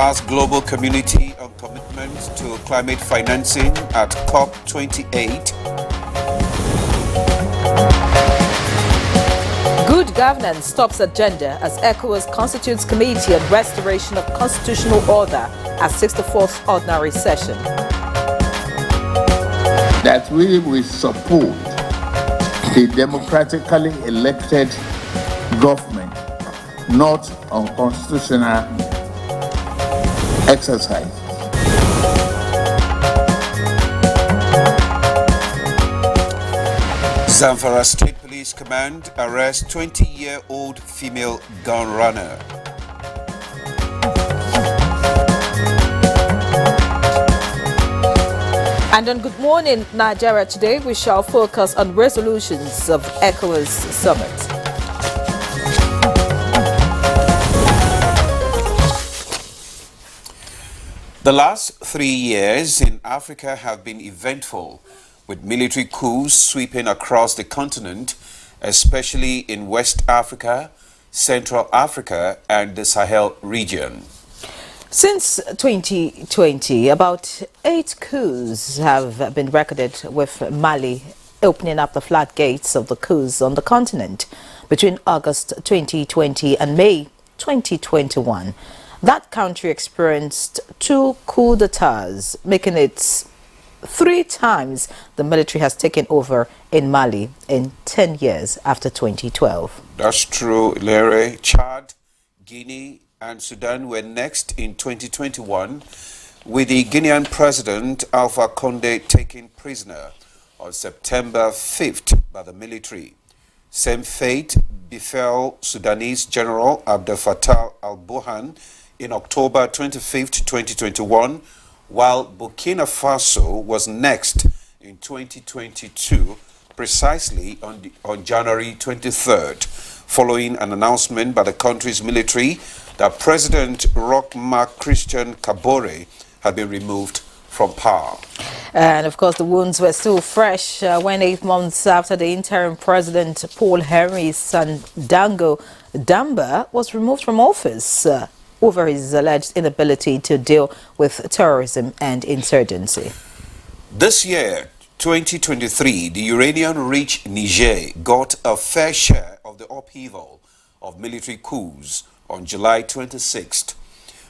tasked global community on commitment to climate financing at COP28. Good governance stops agenda as ECOWAS constitutes committee on restoration of constitutional order at 64th ordinary session. That we will support the democratically elected government, not unconstitutional exercise. Zamfara State Police Command arrests 20-year-old female gun runner. And on Good Morning Nigeria today, we shall focus on resolutions of ECOWAS summit. The last 3 years in Africa have been eventful, with military coups sweeping across the continent, especially in West Africa, Central Africa, and the Sahel region. Since 2020, about 8 coups have been recorded, with Mali opening up the floodgates of the coups on the continent between August 2020 and May 2021. That country experienced 2 coups d'etats, making it 3 times the military has taken over in Mali in 10 years after 2012. That's true, Larry. Chad, Guinea, and Sudan were next in 2021, with the Guinean president Alpha Condé taken prisoner on September 5th by the military. Same fate befell Sudanese General Abdel Fattah al-Burhan in October 25th, 2021, while Burkina Faso was next in 2022, precisely on January 23rd, following an announcement by the country's military that President Roch-Marc Christian Kabore had been removed from power. And of course, the wounds were still fresh when 8 months after the interim president Paul Henry Sandango Damba was removed from office over his alleged inability to deal with terrorism and insurgency. This year, 2023, the uranium-rich Niger got a fair share of the upheaval of military coups on July 26th,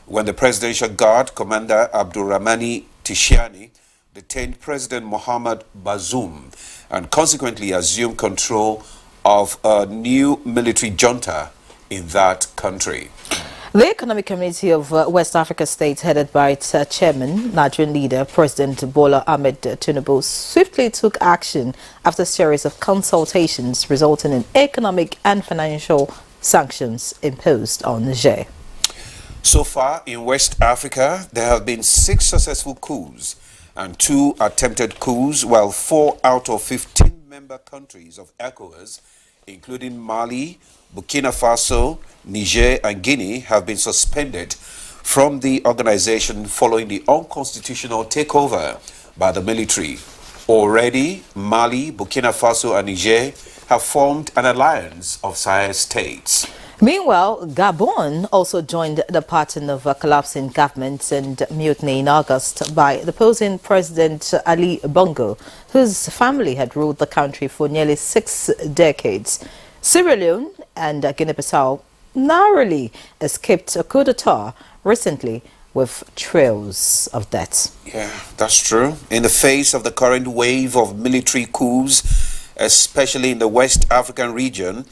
when the Presidential Guard Commander Abdurrahmani Tishani detained President Mohamed Bazoum and consequently assumed control of a new military junta in that country. The Economic Committee of West Africa States, headed by its chairman, Nigerian leader President Bola Ahmed Tinubu, swiftly took action after a series of consultations resulting in economic and financial sanctions imposed on Niger. So far in West Africa, there have been 6 successful coups and 2 attempted coups, while 4 out of 15 member countries of ECOWAS, including Mali, Burkina Faso, Niger and Guinea, have been suspended from the organization following the unconstitutional takeover by the military. Already, Mali, Burkina Faso and Niger have formed an alliance of Sahel states. Meanwhile, Gabon also joined the pattern of collapsing governments and mutiny in August by deposing President Ali Bongo, whose family had ruled the country for nearly 6 decades. Sierra Leone and Guinea-Bissau narrowly escaped a coup d'etat recently, with trails of deaths. Yeah, that's true. In the face of the current wave of military coups, especially in the West African region,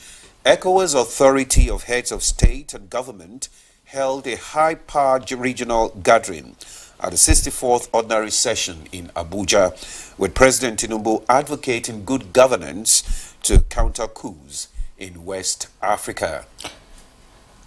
ECOWAS Authority of Heads of State and Government held a high-powered regional gathering at the 64th Ordinary Session in Abuja, with President Tinubu advocating good governance to counter coups in West Africa.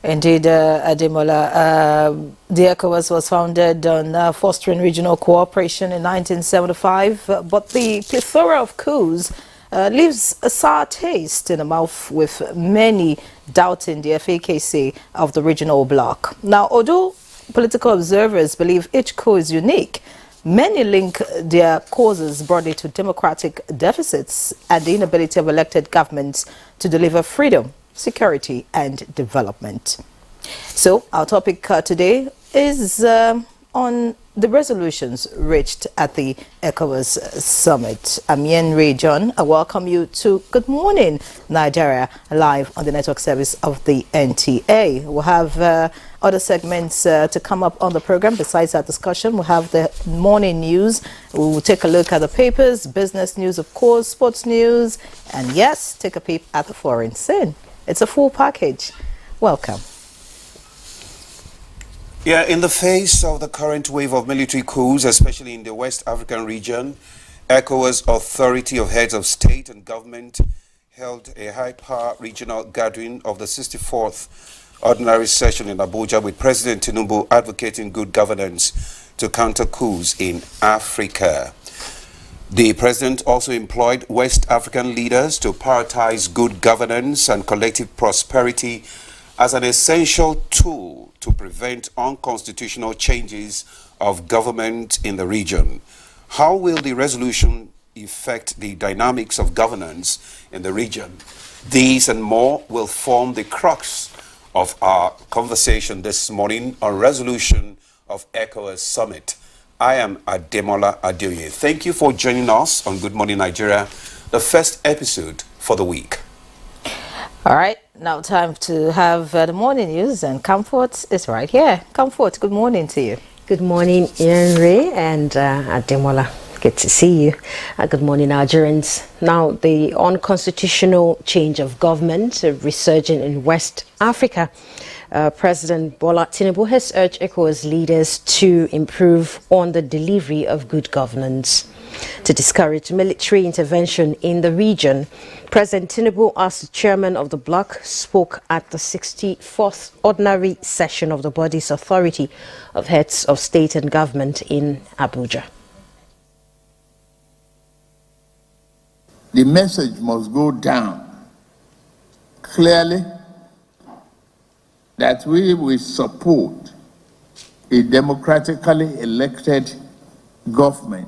Indeed, Ademola, the ECOWAS was founded on fostering regional cooperation in 1975, but the plethora of coups leaves a sour taste in the mouth, with many doubting the efficacy of the regional bloc. Now, although political observers believe each coup is unique, many link their causes broadly to democratic deficits and the inability of elected governments to deliver freedom, security and development. So our topic today, is on the resolutions reached at the ECOWAS summit. I'm Yen Ray John. I welcome you to Good Morning Nigeria, live on the network service of the NTA. We'll have other segments to come up on the program. Besides that discussion, we'll have the morning news. We'll take a look at the papers, business news, of course, sports news, and yes, take a peep at the foreign scene. It's a full package. Welcome. Yeah, in the face of the current wave of military coups, especially in the West African region, ECOWAS Authority of Heads of State and Government held a high-power regional gathering of the 64th Ordinary Session in Abuja with President Tinubu advocating good governance to counter coups in Africa. The president also employed West African leaders to prioritize good governance and collective prosperity as an essential tool to prevent unconstitutional changes of government in the region. How will the resolution affect the dynamics of governance in the region? These and more will form the crux of our conversation this morning on resolution of ECOWAS Summit. I am Ademola Adeoye. Thank you for joining us on Good Morning Nigeria, the first episode for the week. All right, now time to have the morning news, and Comfort is right here. Comfort, good morning to you. Good morning, Ian Ray and Ademola. Good to see you. Good morning, Nigerians. Now, the unconstitutional change of government resurging in West Africa. President Bola Tinubu has urged ECOWAS leaders to improve on the delivery of good governance. To discourage military intervention in the region, President Tinubu, as the chairman of the bloc, spoke at the 64th Ordinary Session of the body's Authority of Heads of State and Government in Abuja. The message must go down clearly that we will support a democratically elected government,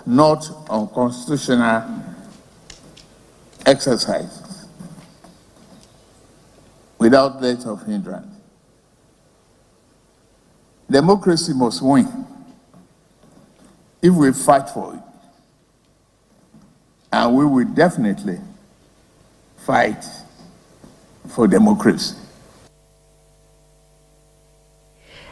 not unconstitutional exercises without let of hindrance. Democracy must win if we fight for it. And we will definitely fight for democracy.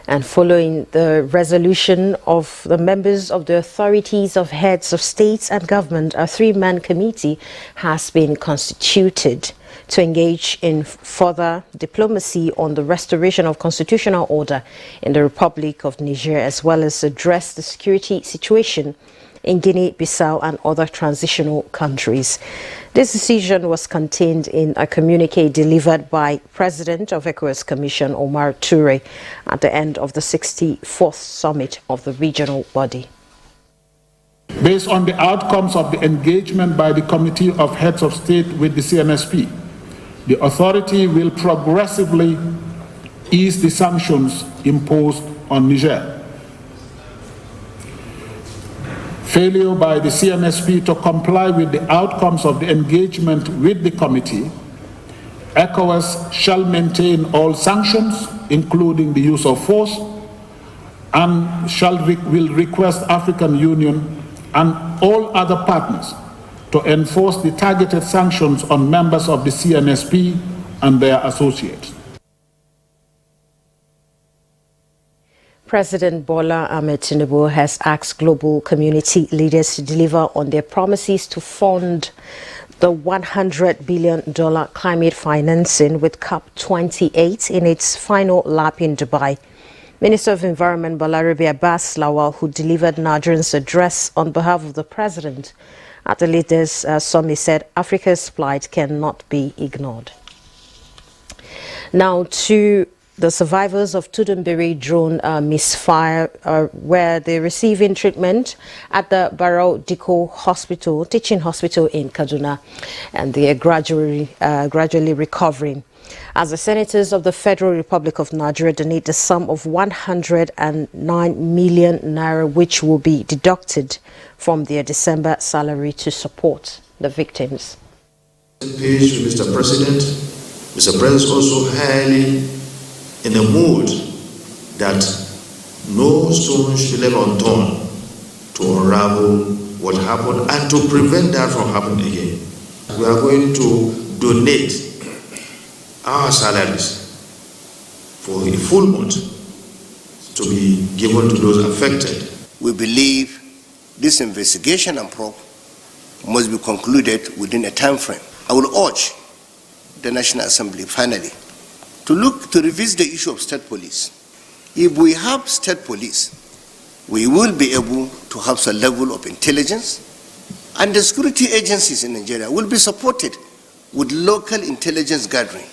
And following the resolution of the members of the Authorities of Heads of States and Government, a three-man committee has been constituted to engage in further diplomacy on the restoration of constitutional order in the Republic of Niger, as well as address the security situation in Guinea-Bissau and other transitional countries. This decision was contained in a communique delivered by President of ECOWAS Commission Omar Toure at the end of the 64th summit of the regional body. Based on the outcomes of the engagement by the Committee of Heads of State with the CNSP, the authority will progressively ease the sanctions imposed on Niger. Failure by the CNSP to comply with the outcomes of the engagement with the committee, ECOWAS shall maintain all sanctions, including the use of force, and will request African Union and all other partners to enforce the targeted sanctions on members of the CNSP and their associates. President Bola Ahmed Tinubu has asked global community leaders to deliver on their promises to fund the $100 billion climate financing with COP28 in its final lap in Dubai. Minister of Environment Balarabe Abbas Lawal, who delivered Nigerian's address on behalf of the president at the leaders' summit, said Africa's plight cannot be ignored. Now to the survivors of Tudunbiri drone misfire, where they're receiving treatment at the Barrow Diko Hospital, teaching hospital in Kaduna, and they are gradually recovering. As the senators of the Federal Republic of Nigeria donate the sum of 109 million naira, which will be deducted from their December salary to support the victims. Page, Mr. President. Mr. President is also highly in a mood that No stone should be left unturned to unravel what happened and to prevent that from happening again. We are going to donate our salaries for a full month to be given to those affected. We believe this investigation and probe must be concluded within a time frame. I will urge the National Assembly finally to revisit the issue of state police. If we have state police, we will be able to have some level of intelligence, and the security agencies in Nigeria will be supported with local intelligence gathering.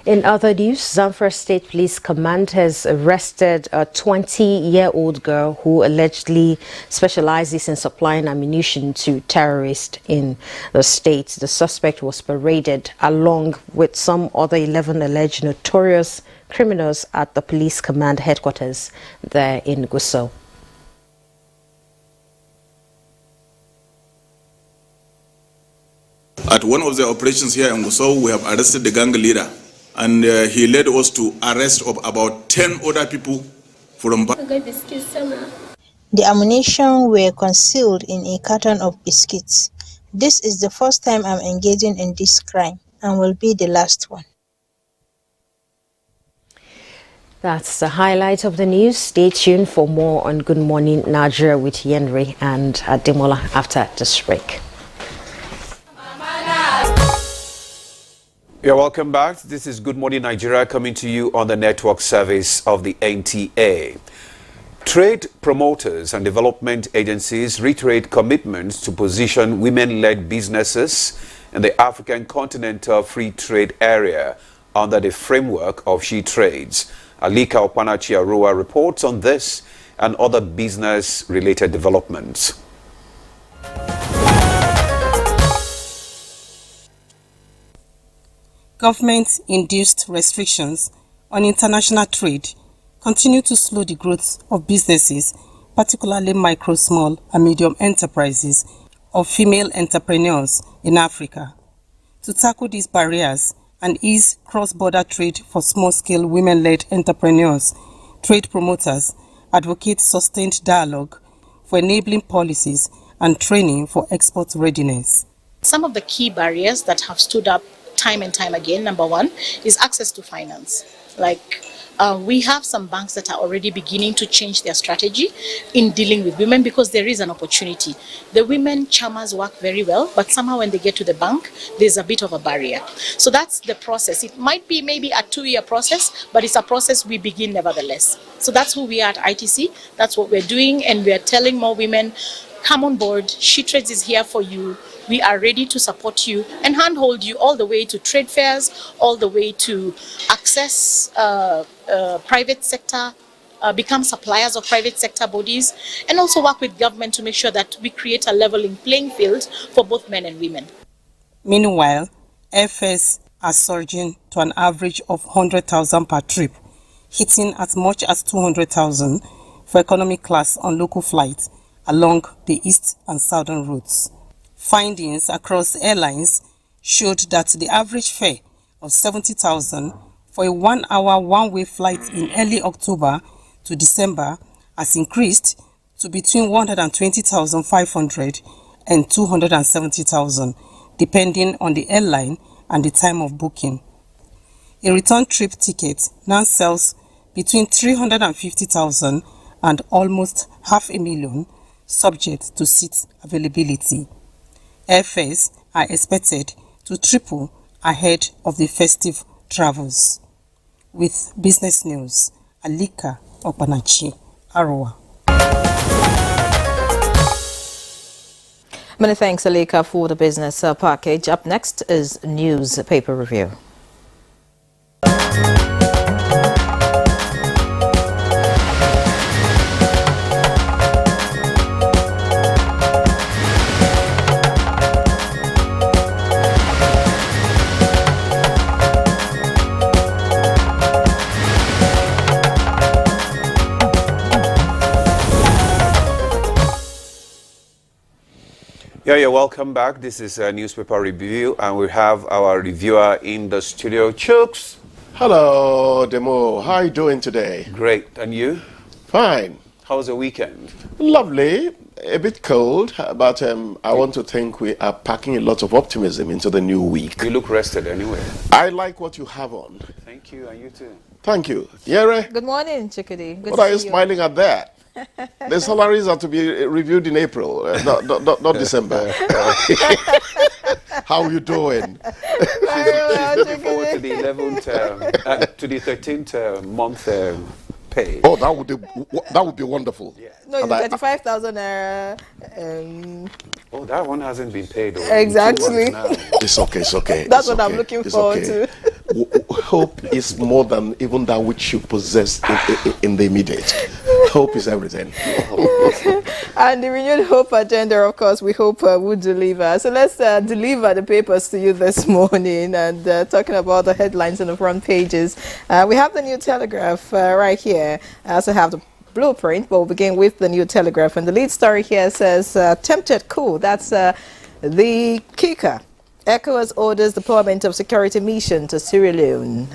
In other news, Zamfara State Police Command has arrested a 20-year-old girl who allegedly specializes in supplying ammunition to terrorists in the state. The suspect was paraded along with some other 11 alleged notorious criminals at the police command headquarters there in Gusau. At one of the operations here in Gusau, we have arrested the gang leader. And he led us to arrest of about 10 other people from... The ammunition were concealed in a carton of biscuits. This is the first time I'm engaging in this crime and will be the last one. That's the highlight of the news. Stay tuned for more on Good Morning Nigeria with Yenri and Ademola after this break. You're welcome back. This is Good Morning Nigeria coming to you on the network service of the NTA. Trade promoters and development agencies reiterate commitments to position women-led businesses in the African Continental Free Trade Area under the framework of She Trades. Alika Opanachi-Arua reports on this and other business-related developments. Government-induced restrictions on international trade continue to slow the growth of businesses, particularly micro, small and medium enterprises of female entrepreneurs in Africa. To tackle these barriers and ease cross-border trade for small-scale women-led entrepreneurs, trade promoters advocate sustained dialogue for enabling policies and training for export readiness. Some of the key barriers that have stood up time and time again, number one, is access to finance. We have some banks that are already beginning to change their strategy in dealing with women because there is an opportunity. The women chairmans work very well, but somehow when they get to the bank, there's a bit of a barrier. So that's the process. It might be maybe a 2-year process, but it's a process we begin nevertheless. So that's who we are at ITC. That's what we're doing, and we're telling more women, come on board. She Trades is here for you. We are ready to support you and handhold you all the way to trade fairs, all the way to access private sector, become suppliers of private sector bodies, and also work with government to make sure that we create a leveling playing field for both men and women. Meanwhile, airfares are surging to an average of 100,000 per trip, hitting as much as 200,000 for economy class on local flights along the east and southern routes. Findings across airlines showed that the average fare of 70,000 for a 1-hour one-way flight in early October to December has increased to between 120,500 and 270,000, depending on the airline and the time of booking. A return trip ticket now sells between 350,000 and almost 500,000, subject to seat availability. Airfares are expected to triple ahead of the festive travels. With business news, Alika Opanachi-Arua. Many thanks, Alika, for the business package. Up next is newspaper review. Yeah, you're welcome back. This is a newspaper review, and we have our reviewer in the studio. Chooks, Hello, Demo. How are you doing today? Great. And you? Fine. How was the weekend? Lovely. A bit cold, but I want to think we are packing a lot of optimism into the new week. You look rested anyway. I like what you have on. Thank you, and you too. Thank you. Yere? Good morning, Chickadee. Good What to are you see smiling at there? The salaries are to be reviewed in April, not December. How are you doing? She's looking forward to the 11th, to the 13th month pay. Oh, that would be wonderful. Yeah. No, it's 35,000 naira. Oh, that one hasn't been paid. Exactly. It's okay, it's okay. That's it's what okay. I'm looking it's forward okay. to. Hope is more than even that which you possess in the immediate. Hope is everything. And the renewed hope agenda, of course, we hope will deliver. So let's deliver the papers to you this morning, and talking about the headlines on the front pages. We have the New Telegraph right here. I also have the Blueprint, but we'll begin with the New Telegraph. And the lead story here says, tempted coup. That's the kicker. ECOWAS orders deployment of security mission to Sierra Leone.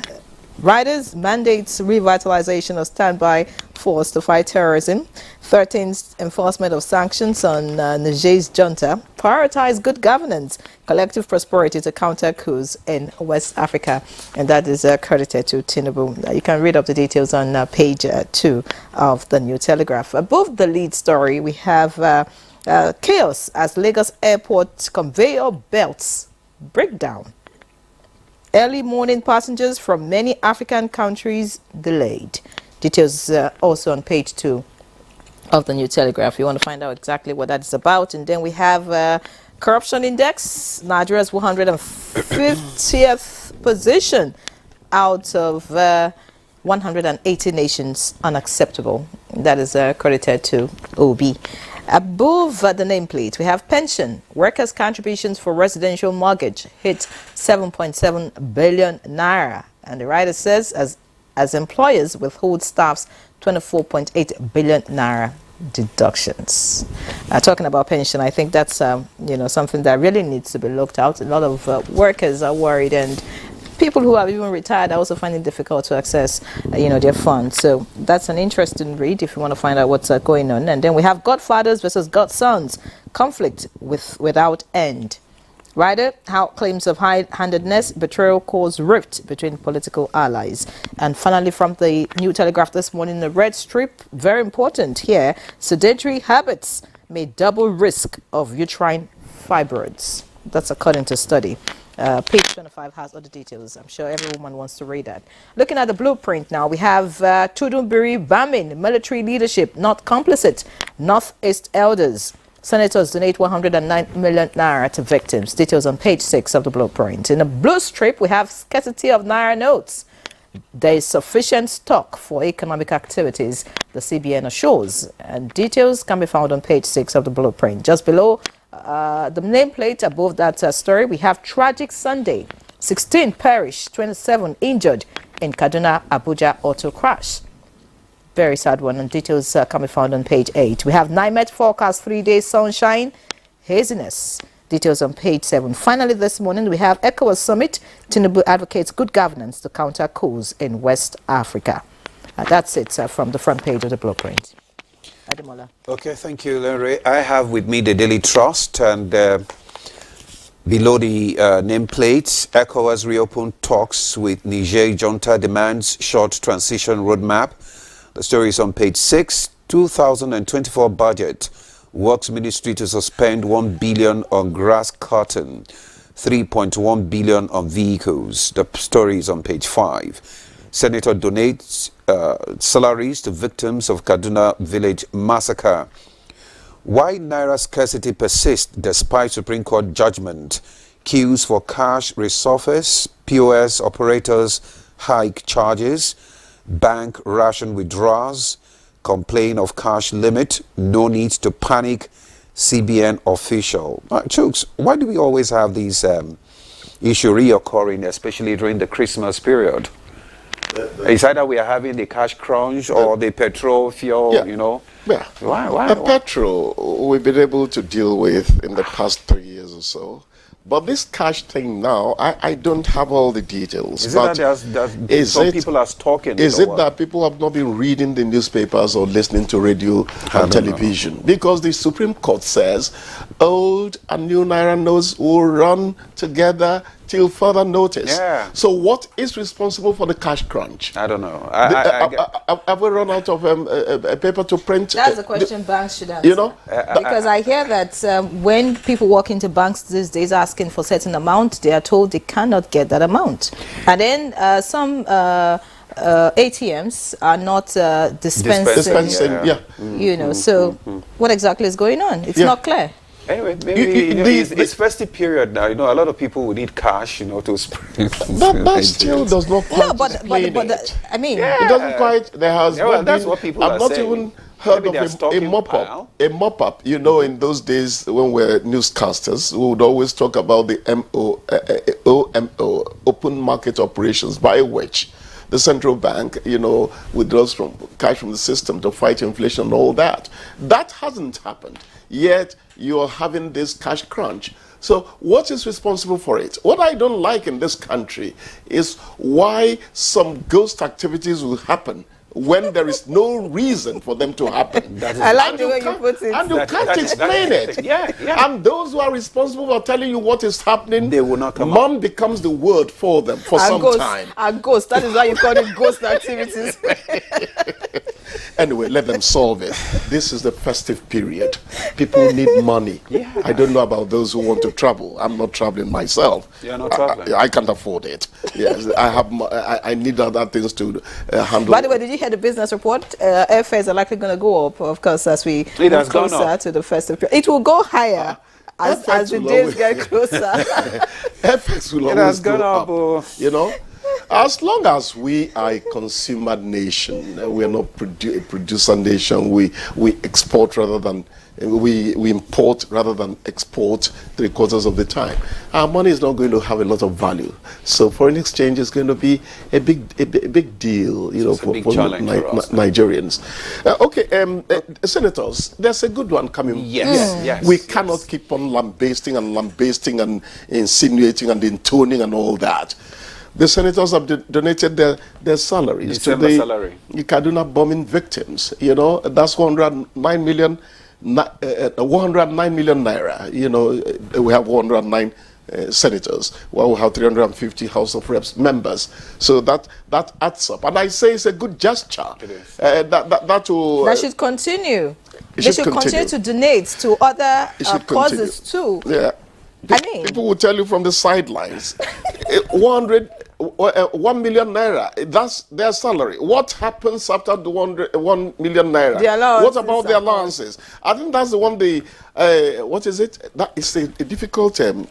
Riders mandates revitalization of standby force to fight terrorism. 13th enforcement of sanctions on Niger's junta. Prioritize good governance, collective prosperity to counter coups in West Africa. And that is credited to Tinubu. You can read up the details on page 2 of the New Telegraph. Above the lead story, we have chaos as Lagos airport conveyor belts break down. Early morning passengers from many African countries delayed. Details also on page 2 of the New Telegraph. You want to find out exactly what that is about. And then we have corruption index, Nigeria's 150th position out of 180 nations, unacceptable. That is credited to OB. Above the nameplate, we have pension. Workers' contributions for residential mortgage hit 7.7 billion naira. And the writer says, as employers withhold staff's 24.8 billion naira deductions. Talking about pension, I think that's something that really needs to be looked at. A lot of workers are worried, and people who have even retired are also finding it difficult to access, their funds. So that's an interesting read if you want to find out what's going on. And then we have godfathers versus godsons, conflict without end. Ryder, how claims of high-handedness, betrayal cause rift between political allies. And finally, from the New Telegraph this morning, the red strip, very important here, sedentary habits may double risk of uterine fibroids. That's according to study. Page 25 has all the details. I'm sure every woman wants to read that. Looking at the Blueprint now, we have Tudunbiri bombing, military leadership not complicit, Northeast elders. Senators donate 109 million naira to victims. Details on page 6 of the Blueprint. In the blue strip, we have scarcity of naira notes. There is sufficient stock for economic activities, the CBN assures. And details can be found on page 6 of the Blueprint. Just below the nameplate above that story, we have tragic Sunday. 16 perished, 27 injured in Kaduna Abuja auto crash. Very sad one, and details can be found on page 8. We have NIMET forecast 3 days sunshine, haziness. Details on page 7. Finally, this morning, we have ECOWAS Summit. Tinubu advocates good governance to counter coups in West Africa. That's it from the front page of the Blueprint. Ademola. Okay, thank you, Larry. I have with me the Daily Trust, and below the nameplate, ECOWAS reopened talks with Niger junta, demands short transition roadmap. The story is on page 6. 2024 budget. Works Ministry to suspend 1 billion on grass cutting, 3.1 billion on vehicles. The story is on page 5. Senator donates salaries to victims of Kaduna village massacre. Why naira scarcity persists despite Supreme Court judgment? Queues for cash resurface. POS operators hike charges. Bank ration withdrawals. Complain of cash limit. No need to panic. CBN official. Chooks, why do we always have these issues reoccurring, especially during the Christmas period? It's either we are having the cash crunch or the petrol fuel, Yeah. Why? Petrol, we've been able to deal with in the past 3 years or so. But this cash thing now, I don't have all the details. Is it that some people are talking? Is it that people have not been reading the newspapers or listening to radio and television? Because the Supreme Court says old and new Naira notes will run together till further notice. Yeah. So what is responsible for the cash crunch? I don't know. Have we run out of a paper to print? That's the question banks should answer. You know? Because I hear that when people walk into banks these days asking for a certain amount, they are told they cannot get that amount. And then some ATMs are not dispensing. Yeah. You know, so what exactly is going on? It's not clear. Anyway, maybe it's festive period now. You know, a lot of people would need cash, you know, to spend. That still does not quite explain it. I mean, it doesn't quite. There has that's what people are saying. I've not even heard of a mop-up. A mop-up, you know, in those days when we're newscasters, we would always talk about the OMO, open market operations, by which the central bank, you know, withdraws cash from the system to fight inflation and all that. That hasn't happened. Yet you are having this cash crunch. So what is responsible for it? What I don't like in this country is why some ghost activities will happen when there is no reason for them to happen. I like the way you put it. And you can't explain it. Yeah. And those who are responsible for telling you what is happening, they will not come Mom becomes the word for them for some time. A ghost. That is why you call it ghost activities. Anyway, let them solve it. This is the festive period. People need money. Yeah. I don't know about those who want to travel. I'm not traveling myself. You're not traveling? I can't afford it. Yes, I need other things to handle. By the way, did you hear the business report? Airfares are likely going to go up, of course, as we move closer to the festive period. It will go higher as the days get closer. Airfares will always go up. You know? As long as we are a consumer nation, we are not a producer nation, we export rather than, we import rather than export 3/4 of the time. Our money is not going to have a lot of value. So foreign exchange is going to be a big deal, you know, for Nigerians. Senators, there's a good one coming. Yes. We cannot keep on lambasting and insinuating and intoning and all that. The senators have donated their salaries to the Kaduna bombing victims. You know, that's 109 million naira. You know, we have 109 senators. Well, we have 350 House of Reps members. So that adds up. And I say it's a good gesture. It is. That should continue. They should continue to donate to other causes too. Yeah. People will tell you from the sidelines, 1 million naira, that's their salary. What happens after the 1 million naira? What about the allowances? I think that's the one, what is it? That is a difficult term.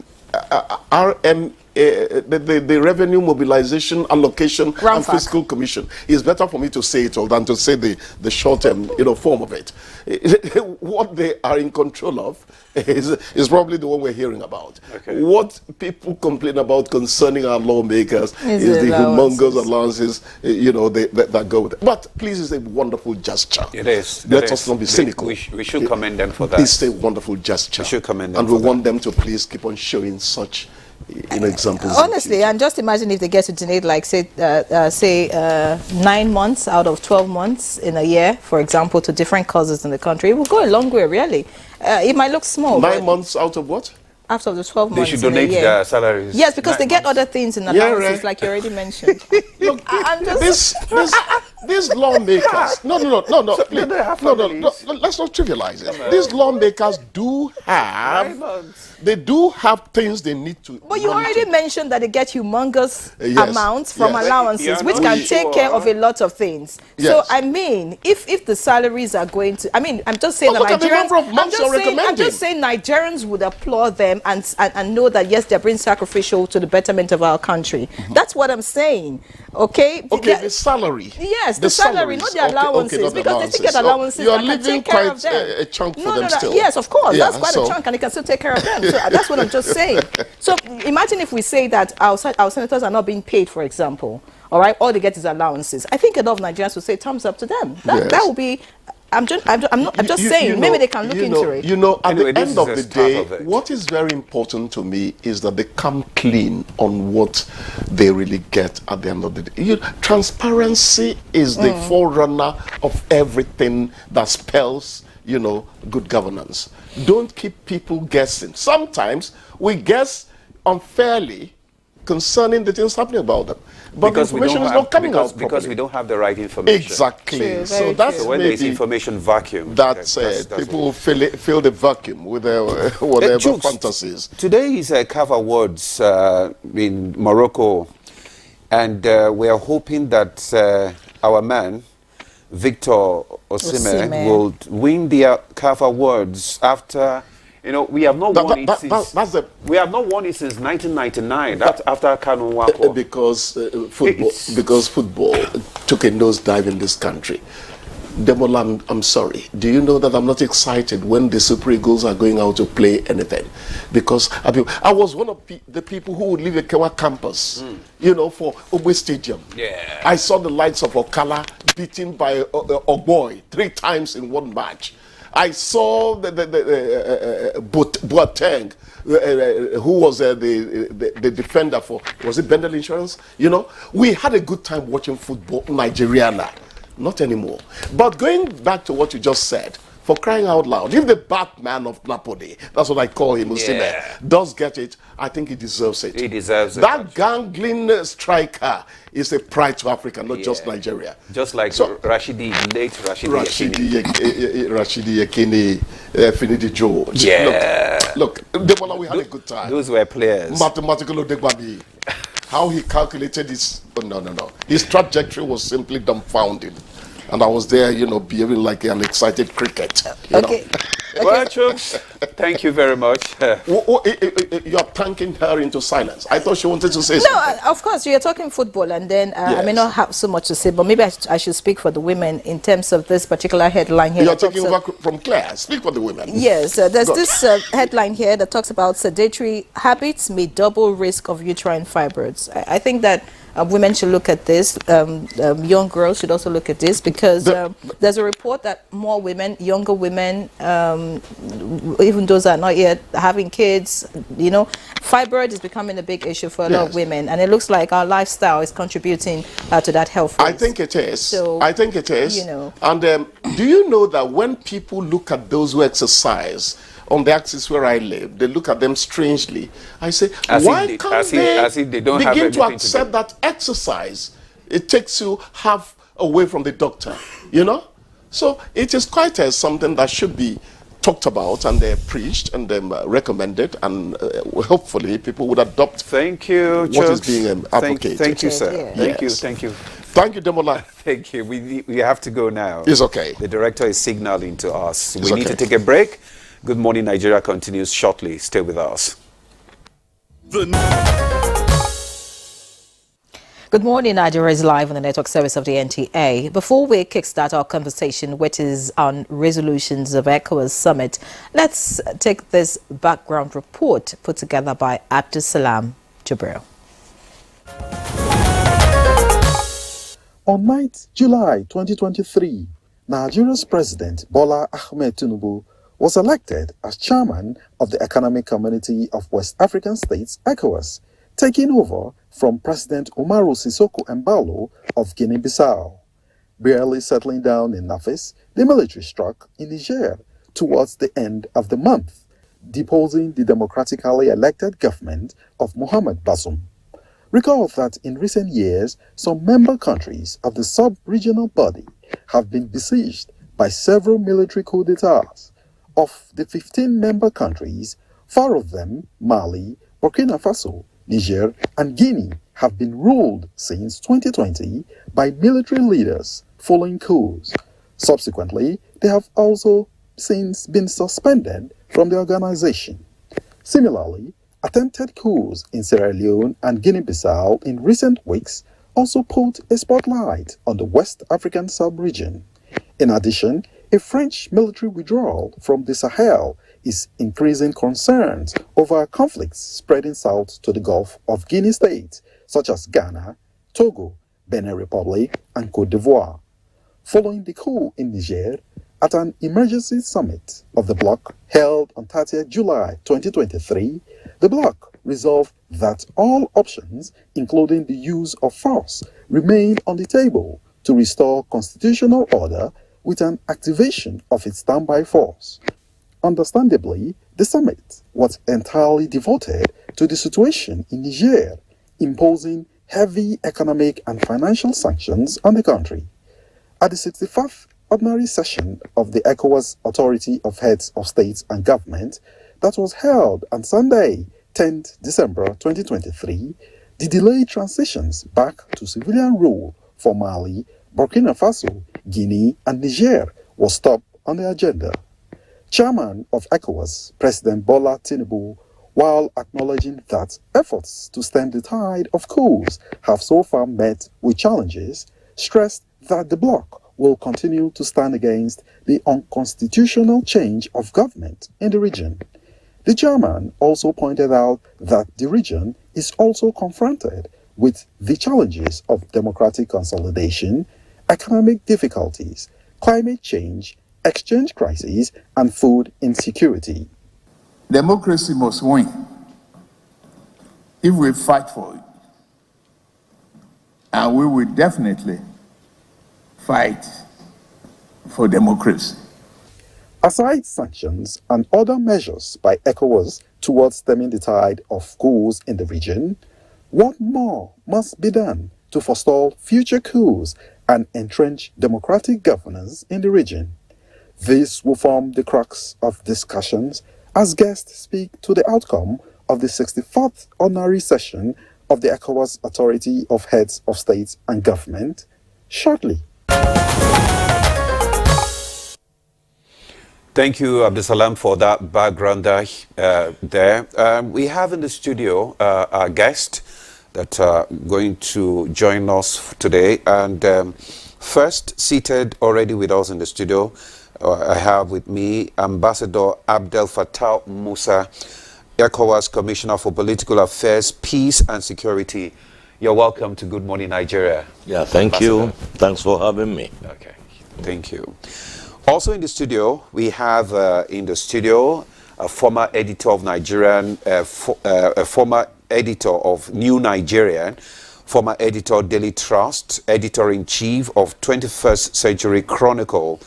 The Revenue Mobilization Allocation and Fiscal Commission. It's better for me to say it all than to say the short-term form of it. What they are in control of is probably the one we're hearing about. Okay. What people complain about concerning our lawmakers is the humongous allowances that go with it. But please, it's a wonderful gesture. It is. Let us not be cynical. We should commend them for that. It's a wonderful gesture. We should commend them and we want them to please keep on showing such examples. Honestly, and just imagine if they get to donate, like say 9 months out of 12 months in a year, for example, to different causes in the country. It will go a long way, really. It might look small. 9 months out of what? After the 12 months. They should donate their salaries. Yes, because they get other things in allowances, like you already mentioned. Look, these lawmakers. No, please. No, let's not trivialize it. These lawmakers do have. They do have things they need to. But you already mentioned that they get humongous amounts from allowances, which can take care of a lot of things. Yes. So I mean, if the salaries are going to, I mean, I'm just saying that Nigerians. I'm just saying Nigerians would applaud them and know that yes, they're being sacrificial to the betterment of our country. That's what I'm saying. Okay. Okay, the salary. Yes, the salary, not the allowances, not because they still get allowances. You are and leaving take care quite of them. a chunk for them still. Yes, of course, that's quite a chunk, and they can still take care of them. So that's what I'm just saying. So imagine if we say that our senators are not being paid, for example. All right, all they get is allowances. I think a lot of Nigerians would say thumbs up to them. That would be I'm just saying, maybe they can look into it. At Anyway, the this end is of the the start day, of it. what is very important to me is that they come clean on what they really get at the end of the day. Transparency is the forerunner of everything that spells, good governance. Don't keep people guessing. Sometimes we guess unfairly concerning the things happening about them. But the information is not coming out properly. Because we don't have the right information. Exactly. True, So that's So when there's maybe information vacuum, that's people will fill the vacuum with their whatever Jukes, fantasies. Today is CAF Awards in Morocco, and we are hoping that our man, Victor Osimhen, will win the CAF Awards after... we have not won it since. We have not won it since 1999. That's after Kanu Wako. Because football took a nosedive in this country. Demola, I'm sorry. Do you know that I'm not excited when the Super Eagles are going out to play anything? Because I was one of the people who would leave a Kewa campus, for Obwe Stadium. Yeah. I saw the likes of Okala beaten by Ogboy 3 times in one match. I saw the Boateng, who was the defender for, was it Bendel Insurance? We had a good time watching football, Nigeriana. Not anymore. But going back to what you just said, for crying out loud, if the Batman of Napoli, that's what I call him, does get it, I think he deserves it. He deserves it. That gangling striker is a pride to Africa, not just Nigeria. Just like late Rashidi Yekini, Finidi George. Yeah. Look, Debola, we had a good time. Those were players. Mathematical Odegbabi. How he calculated his... Oh, no. His trajectory was simply dumbfounding. And I was there, behaving like an excited cricket. Well, Chooks, thank you very much. You're thanking her into silence. I thought she wanted to say something. No, of course, you're talking football, and then I may not have so much to say, but maybe I should speak for the women in terms of this particular headline here. You're taking over from Claire. Speak for the women. Yes, there's this headline here that talks about sedentary habits may double risk of uterine fibroids. I think that women should look at this. Young girls should also look at this, because there's a report that more women, younger women, even those that are not yet having kids, fibroid is becoming a big issue for a lot of women, and it looks like our lifestyle is contributing to that health risk. I think it is. So, I think it is. And do you know that when people look at those who exercise on the axis where I live, they look at them strangely. I say, why can't they begin to accept that exercise, it takes you half away from the doctor, So it is quite something that should be talked about and preached and recommended, and hopefully people would adopt what is being advocated. Thank you, sir. Yes. Thank you. Thank you, Demola. Thank you. We have to go now. It's okay. The director is signaling to us. We need to take a break. Good Morning Nigeria continues shortly. Stay with us. Good morning, Nigeria is live on the network service of the NTA. Before we kickstart our conversation, which is on resolutions of ECOWAS summit, let's take this background report put together by Abdusalam Jibril. On 9th July 2023, Nigeria's President Bola Ahmed Tinubu was elected as chairman of the Economic Community of West African States, ECOWAS, taking over from President Umaru Sissoco Embalo of Guinea-Bissau. Barely settling down in office, the military struck in Niger towards the end of the month, deposing the democratically elected government of Mohamed Bazoum. Recall that in recent years, some member countries of the sub-regional body have been besieged by several military coups d'etats. Of the 15 member countries, 4 of them, Mali, Burkina Faso, Niger, and Guinea, have been ruled since 2020 by military leaders following coups. Subsequently, they have also since been suspended from the organization. Similarly, attempted coups in Sierra Leone and Guinea-Bissau in recent weeks also put a spotlight on the West African sub-region. In addition, a French military withdrawal from the Sahel is increasing concerns over conflicts spreading south to the Gulf of Guinea states, such as Ghana, Togo, Benin Republic, and Cote d'Ivoire. Following the coup in Niger, At an emergency summit of the bloc held on 30th July 2023, the bloc resolved that all options, including the use of force, remain on the table to restore constitutional order with an activation of its standby force. Understandably, the summit was entirely devoted to the situation in Niger, imposing heavy economic and financial sanctions on the country. At the 65th Ordinary Session of the ECOWAS Authority of Heads of States and Government that was held on Sunday, 10th December 2023, the delayed transitions back to civilian rule for Mali, Burkina Faso, Guinea, and Niger was top on the agenda. Chairman of ECOWAS, President Bola Tinubu, while acknowledging that efforts to stem the tide of coups have so far met with challenges, stressed that the bloc will continue to stand against the unconstitutional change of government in the region. The chairman also pointed out that the region is also confronted with the challenges of democratic consolidation, economic difficulties, climate change, exchange crises, and food insecurity. Democracy must win if we fight for it. And we will definitely fight for democracy. Aside sanctions and other measures by ECOWAS towards stemming the tide of coups in the region, what more must be done to forestall future coups and entrench democratic governance in the region? This will form the crux of discussions as guests speak to the outcome of the 64th Ordinary Session of the ECOWAS Authority of Heads of States and Government shortly. Thank you, Abdusalam, for that background there. We have in the studio our guest that are going to join us today. And first, seated already with us in the studio, I have with me Ambassador Abdel Fattah Musa, ECOWAS Commissioner for Political Affairs, Peace and Security. You're welcome to Good Morning Nigeria. Yeah, thank you. Thanks for having me. Okay, thank you. Also in the studio, we have a former editor of Nigerian, a former editor of New Nigerian, former editor Daily Trust, editor-in-chief of 21st Century Chronicle,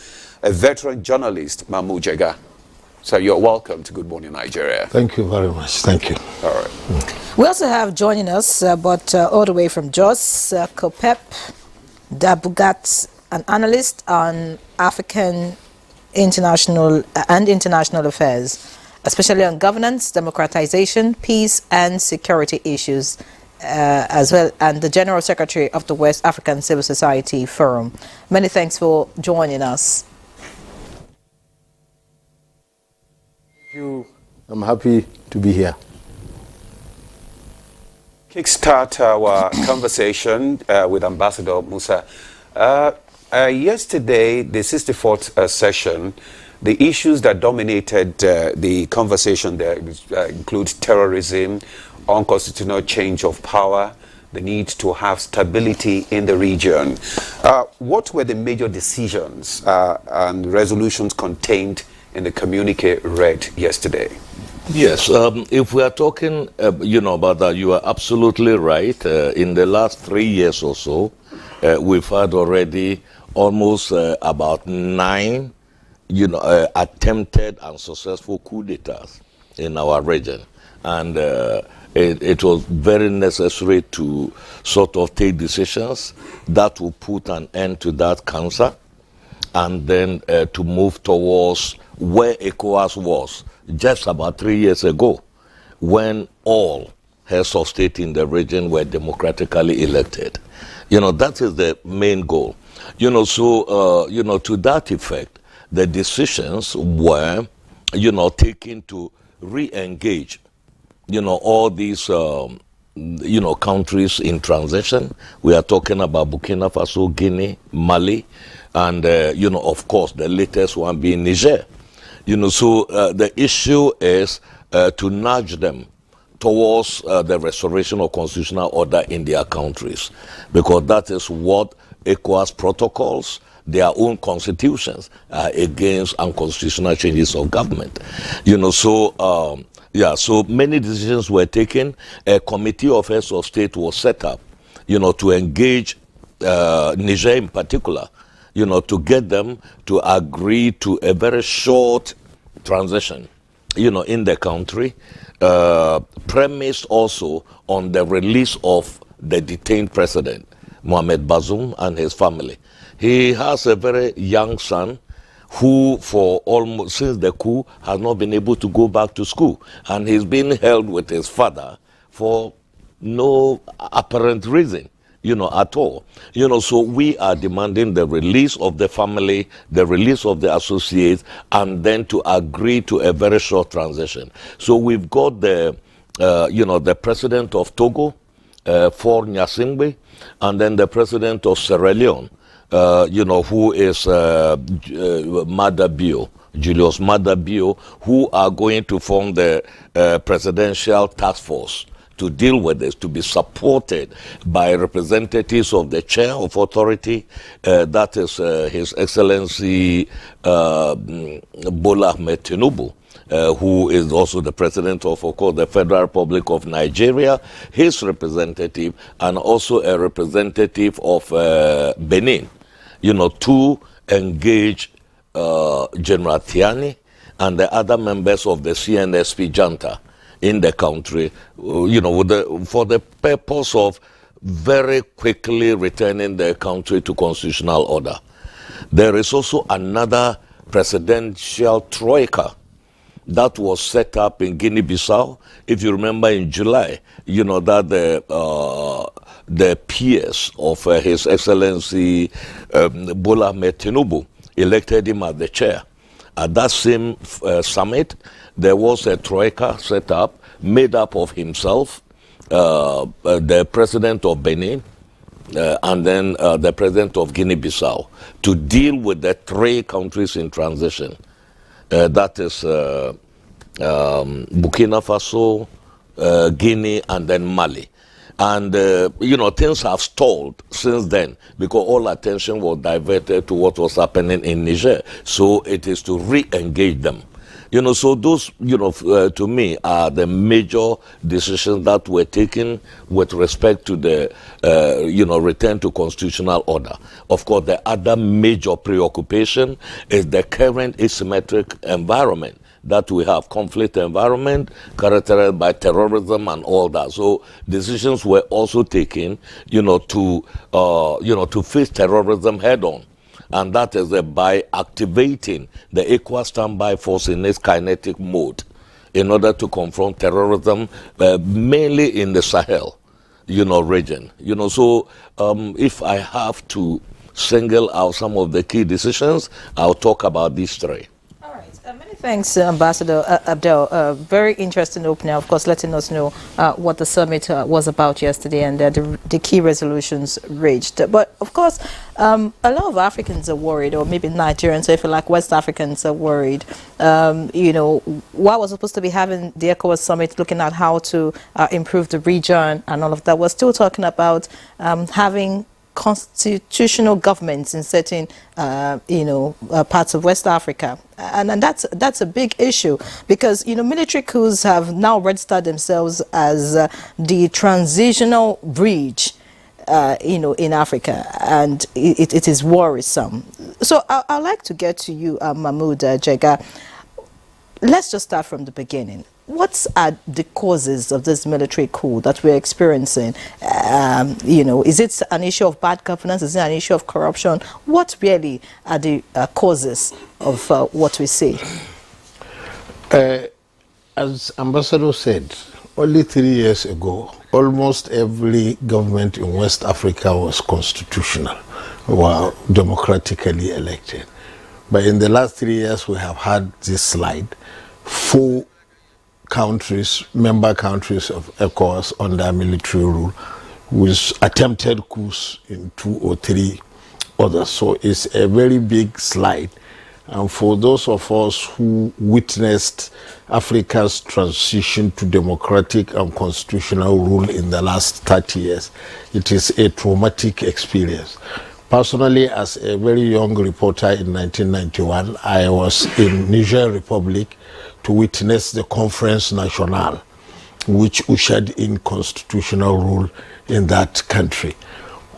a veteran journalist, Mahmoud Jega. So you're welcome to Good Morning Nigeria. Thank you very much. Thank you. All right. We also have joining us, but all the way from Jos, Kopep Dabugat, an analyst on African international affairs, especially on governance, democratization, peace, and security issues, as well, and the General Secretary of the West African Civil Society Forum. Many thanks for joining us. Thank you. I'm happy to be here. Kickstart our conversation with Ambassador Musa. Yesterday, the 64th session, the issues that dominated the conversation there include terrorism, unconstitutional change of power, the need to have stability in the region. What were the major decisions and resolutions contained in the communique read yesterday? Yes, if we are talking, about that, you are absolutely right. In the last 3 years or so, we've had already almost about 9, attempted and successful coup d'etats in our region. And it was very necessary to sort of take decisions that will put an end to that cancer, and then to move towards where ECOWAS was just about 3 years ago, when all heads of state in the region were democratically elected. That is the main goal. To that effect, the decisions were, taken to re-engage, all these, countries in transition. We are talking about Burkina Faso, Guinea, Mali, and, of course, the latest one being Niger. The issue is to nudge them towards the restoration of constitutional order in their countries, because that is what ECOWAS protocols their own constitutions against unconstitutional changes of government. So so many decisions were taken. A committee of heads of state was set up, to engage Niger in particular, to get them to agree to a very short transition, in the country, premised also on the release of the detained president, Mohamed Bazoum, and his family. He has a very young son who, for almost since the coup, has not been able to go back to school, and he's been held with his father for no apparent reason, at all. So we are demanding the release of the family, the release of the associates, and then to agree to a very short transition. So we've got the, the president of Togo, for Nyasingbe, and then the president of Sierra Leone, who is Julius Maada Bio, who are going to form the presidential task force to deal with this, to be supported by representatives of the chair of authority, that is His Excellency Bola Ahmed Tinubu, who is also the president of course, the Federal Republic of Nigeria, his representative, and also a representative of Benin, to engage General Tiani and the other members of the CNSP junta in the country, for the purpose of very quickly returning the country to constitutional order. There is also another presidential troika that was set up in Guinea-Bissau. If you remember in July, that the peers of His Excellency Bola Ahmed Tinubu elected him as the chair. At that same summit, there was a troika set up, made up of himself, the president of Benin, and then the president of Guinea-Bissau, to deal with the three countries in transition. That is Burkina Faso, Guinea, and then Mali. And, things have stalled since then because all attention was diverted to what was happening in Niger. So it is to re-engage them. So those, to me, are the major decisions that were taken with respect to the, return to constitutional order. Of course, the other major preoccupation is the current asymmetric environment that we have, conflict environment characterized by terrorism and all that. So decisions were also taken, to face terrorism head on. And that is by activating the ECOWAS standby force in its kinetic mode in order to confront terrorism, mainly in the Sahel, region. So if I have to single out some of the key decisions, I'll talk about these three. Many thanks, Ambassador Abdel. Very interesting opening, of course, letting us know what the summit was about yesterday and the key resolutions reached. But, of course, a lot of Africans are worried, or maybe Nigerians, or if you like, West Africans are worried. While we're supposed to be having the ECOWAS summit, looking at how to improve the region and all of that, we're still talking about having constitutional governments in certain, parts of West Africa. And that's a big issue because, military coups have now registered themselves as the transitional bridge, in Africa, and it is worrisome. So I'd like to get to you, Mahmoud Jega. Let's just start from the beginning. What are the causes of this military coup that we're experiencing? Is it an issue of bad governance? Is it an issue of corruption? What really are the causes of what we see? As Ambassador said, only 3 years ago, almost every government in West Africa was constitutional, or democratically elected. But in the last 3 years, we have had this slide. 4 countries, member countries of ECOWAS under military rule, with attempted coups in 2 or 3 others. So it's a very big slide. And for those of us who witnessed Africa's transition to democratic and constitutional rule in the last 30 years, it is a traumatic experience. Personally, as a very young reporter in 1991, I was in Niger Republic to witness the Conference Nationale, which ushered in constitutional rule in that country.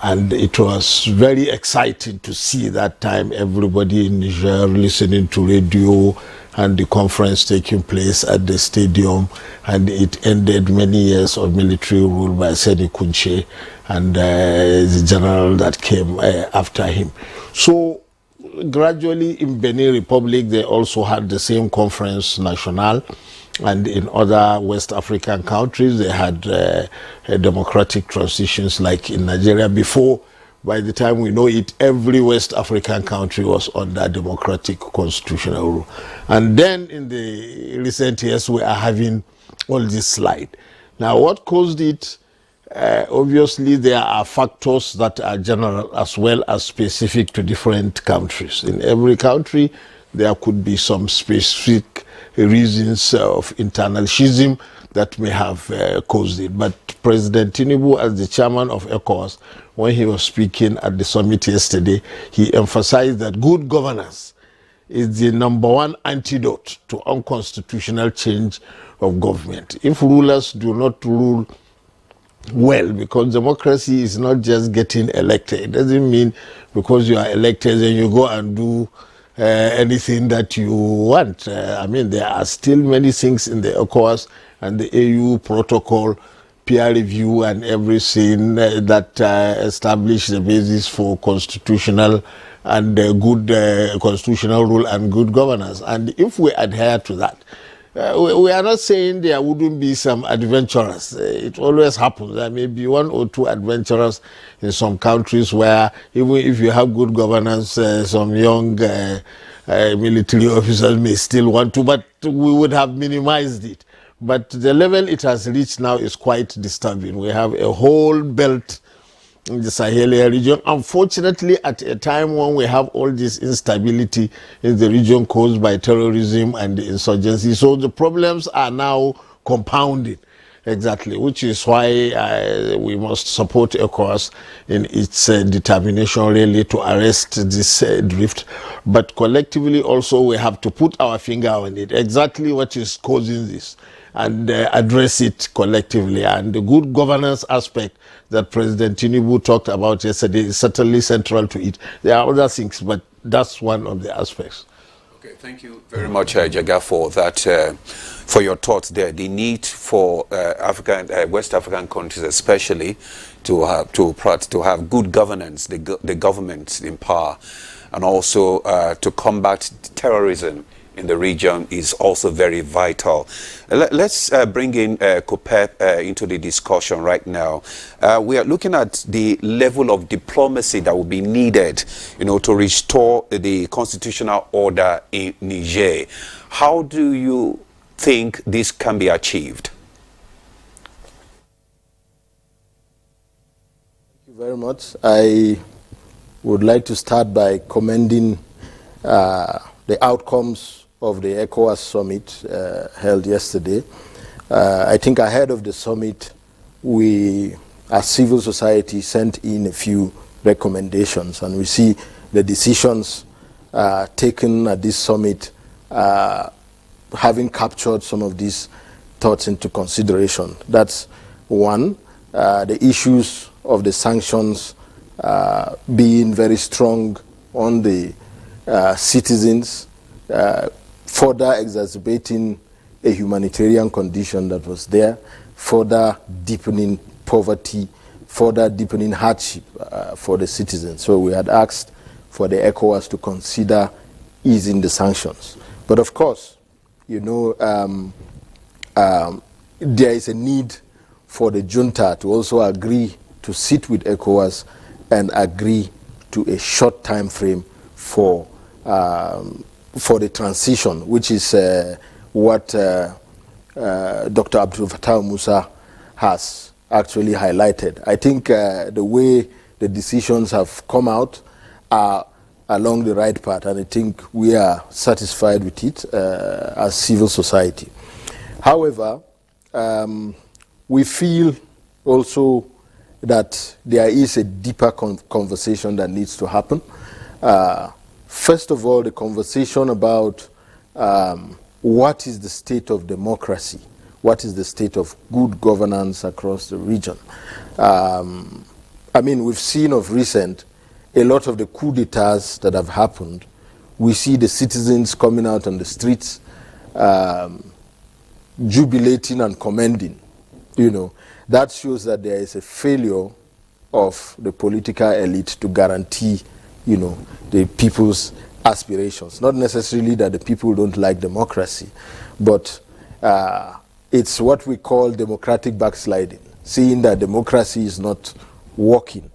And it was very exciting to see that time everybody in Niger listening to radio and the conference taking place at the stadium, and it ended many years of military rule by Seni Kunche and the general that came after him. So gradually in Benin Republic they also had the same Conference Nationale, and in other West African countries they had democratic transitions like in Nigeria. Before, by the time we know it, every West African country was under democratic constitutional rule. And then in the recent years we are having all this slide. Now what caused it? Obviously there are factors that are general as well as specific to different countries. In every country there could be some specific reasons of internal schism that may have caused it. But President Tinubu, as the chairman of ECOWAS, when he was speaking at the summit yesterday, he emphasized that good governance is the #1 antidote to unconstitutional change of government. If rulers do not rule well, because democracy is not just getting elected. It doesn't mean because you are elected then you go and do anything that you want. I mean, there are still many things in the ECOWAS and the AU protocol, peer review and everything that establish the basis for constitutional and good constitutional rule and good governance. And if we adhere to that, we are not saying there wouldn't be some adventurers. It always happens. There may be 1 or 2 adventurers in some countries where even if you have good governance, some young military officers may still want to, but we would have minimized it. But the level it has reached now is quite disturbing. We have a whole belt in the Sahel region, unfortunately at a time when we have all this instability in the region caused by terrorism and the insurgency. So the problems are now compounding, exactly, which is why we must support ECOWAS in its determination really to arrest this drift. But collectively also we have to put our finger on it, exactly what is causing this, and address it collectively. And the good governance aspect that President Tinubu talked about yesterday is certainly central to it. There are other things, but that's one of the aspects. Okay, thank you very much, Jaga, for that, for your thoughts there. The need for West African countries, especially, to have good governance, the governments in power, and also to combat terrorism in the region is also very vital. Let's bring in COPEP into the discussion right now. We are looking at the level of diplomacy that will be needed, to restore the constitutional order in Niger. How do you think this can be achieved? Thank you very much. I would like to start by commending the outcomes of the ECOWAS summit held yesterday. I think ahead of the summit, we, as civil society, sent in a few recommendations, and we see the decisions taken at this summit having captured some of these thoughts into consideration. That's one, the issues of the sanctions being very strong on the citizens, further exacerbating a humanitarian condition that was there, further deepening poverty, further deepening hardship for the citizens. So we had asked for the ECOWAS to consider easing the sanctions. But of course, there is a need for the junta to also agree to sit with ECOWAS and agree to a short time frame for the transition, which is what Dr. Abdul Fattah Musa has actually highlighted. I think the way the decisions have come out are along the right path, and I think we are satisfied with it as civil society. However, we feel also that there is a deeper conversation that needs to happen. First of all, the conversation about what is the state of democracy, what is the state of good governance across the region. I mean, we've seen of recent a lot of the coup d'etats that have happened. We see the citizens coming out on the streets, jubilating and commending. That shows that there is a failure of the political elite to guarantee, the people's aspirations. Not necessarily that the people don't like democracy, but it's what we call democratic backsliding, seeing that democracy is not working,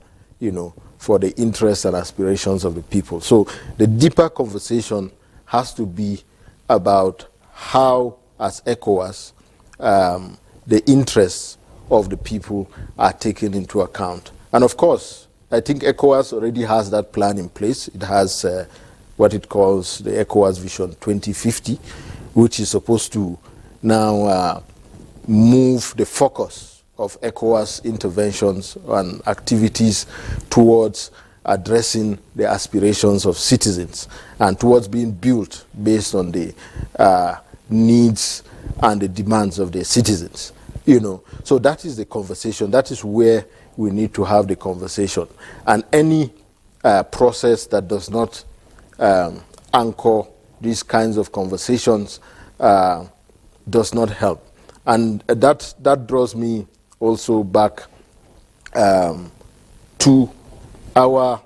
for the interests and aspirations of the people. So the deeper conversation has to be about how, as ECOWAS, the interests of the people are taken into account. And of course, I think ECOWAS already has that plan in place. It has what it calls the ECOWAS Vision 2050, which is supposed to now move the focus of ECOWAS interventions and activities towards addressing the aspirations of citizens and towards being built based on the needs and the demands of the citizens. So that is the conversation. That is where we need to have the conversation. And any process that does not anchor these kinds of conversations does not help. And that draws me also back to our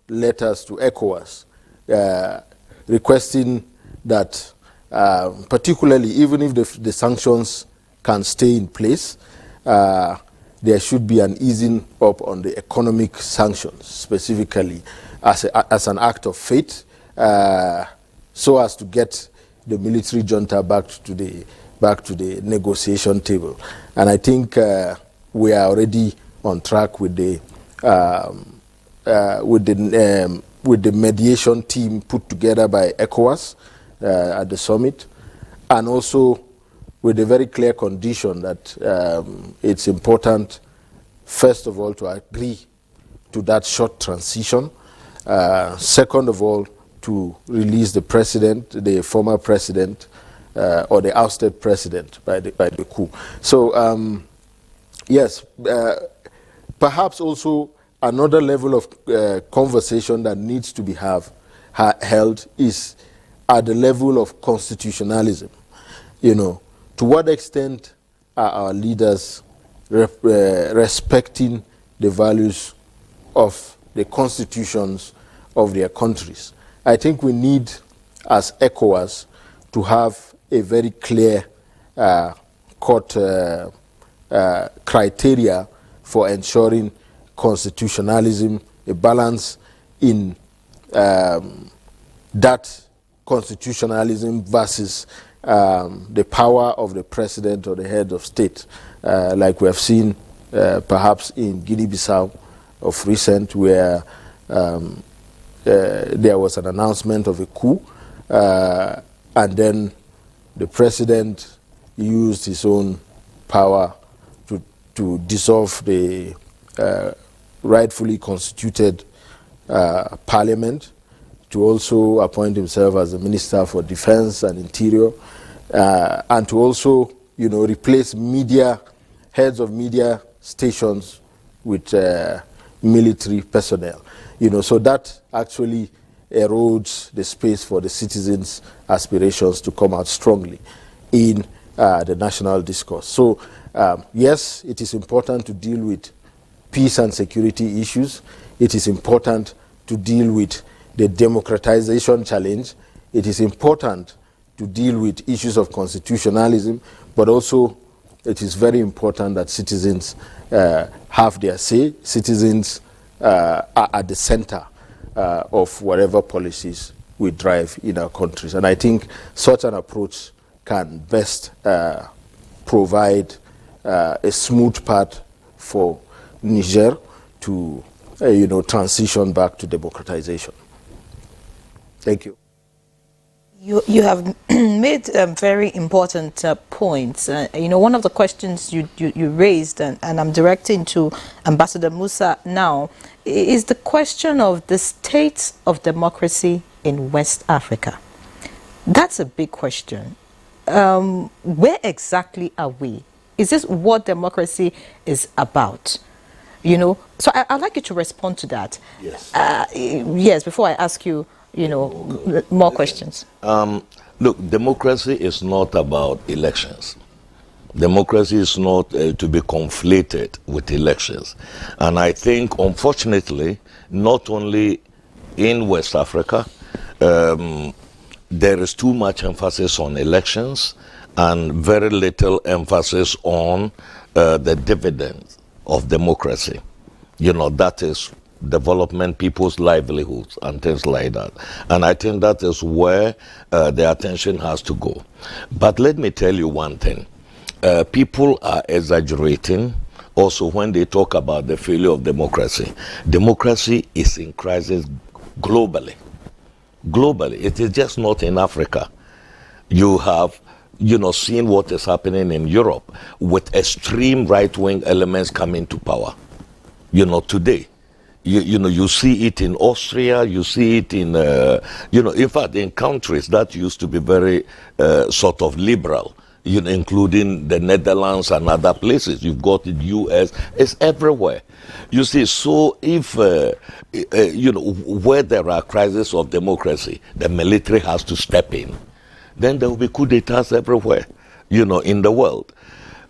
letters to ECOWAS, requesting that particularly, even if the sanctions can stay in place, there should be an easing up on the economic sanctions, specifically as an act of faith, so as to get the military junta back to the negotiation table. And I think we are already on track with the mediation team put together by ECOWAS at the summit, and also with a very clear condition that it's important, first of all, to agree to that short transition. Second of all, to release the president, the former president, or the ousted president by the coup. So, yes, perhaps also another level of conversation that needs to be held is at the level of constitutionalism. To what extent are our leaders respecting the values of the constitutions of their countries? I think we need, as ECOWAS, to have a very clear criteria for ensuring constitutionalism, a balance in that constitutionalism versus the power of the president or the head of state, like we have seen perhaps in Guinea-Bissau of recent, where there was an announcement of a coup, and then the president used his own power to dissolve the rightfully constituted parliament, to also appoint himself as the Minister for Defense and Interior, and to also, replace heads of media stations with military personnel. So that actually erodes the space for the citizens' aspirations to come out strongly in the national discourse. So, yes, it is important to deal with peace and security issues. It is important to deal with the democratization challenge. It is important to deal with issues of constitutionalism, but also it is very important that citizens have their say. Citizens are at the center of whatever policies we drive in our countries. And I think such an approach can best provide a smooth path for Niger to transition back to democratization. Thank you. You have made very important points. One of the questions you raised, and I'm directing to Ambassador Musa now, is the question of the state of democracy in West Africa. That's a big question. Where exactly are we? Is this what democracy is about? So I'd like you to respond to that. Yes. Yes, before I ask you, more questions. Look, democracy is not about elections. Democracy is not to be conflated with elections. And I think, unfortunately, not only in West Africa, there is too much emphasis on elections and very little emphasis on the dividends of democracy. That is development, people's livelihoods and things like that. And I think that is where the attention has to go. But let me tell you one thing. People are exaggerating also when they talk about the failure of democracy. Democracy is in crisis globally. Globally. It is just not in Africa. You have seen what is happening in Europe with extreme right-wing elements coming to power. Today. You see it in Austria, you see it in, in fact, in countries that used to be very sort of liberal, including the Netherlands and other places. You've got the US, it's everywhere. You see, so if, where there are crises of democracy, the military has to step in, then there will be coup d'etats everywhere, in the world.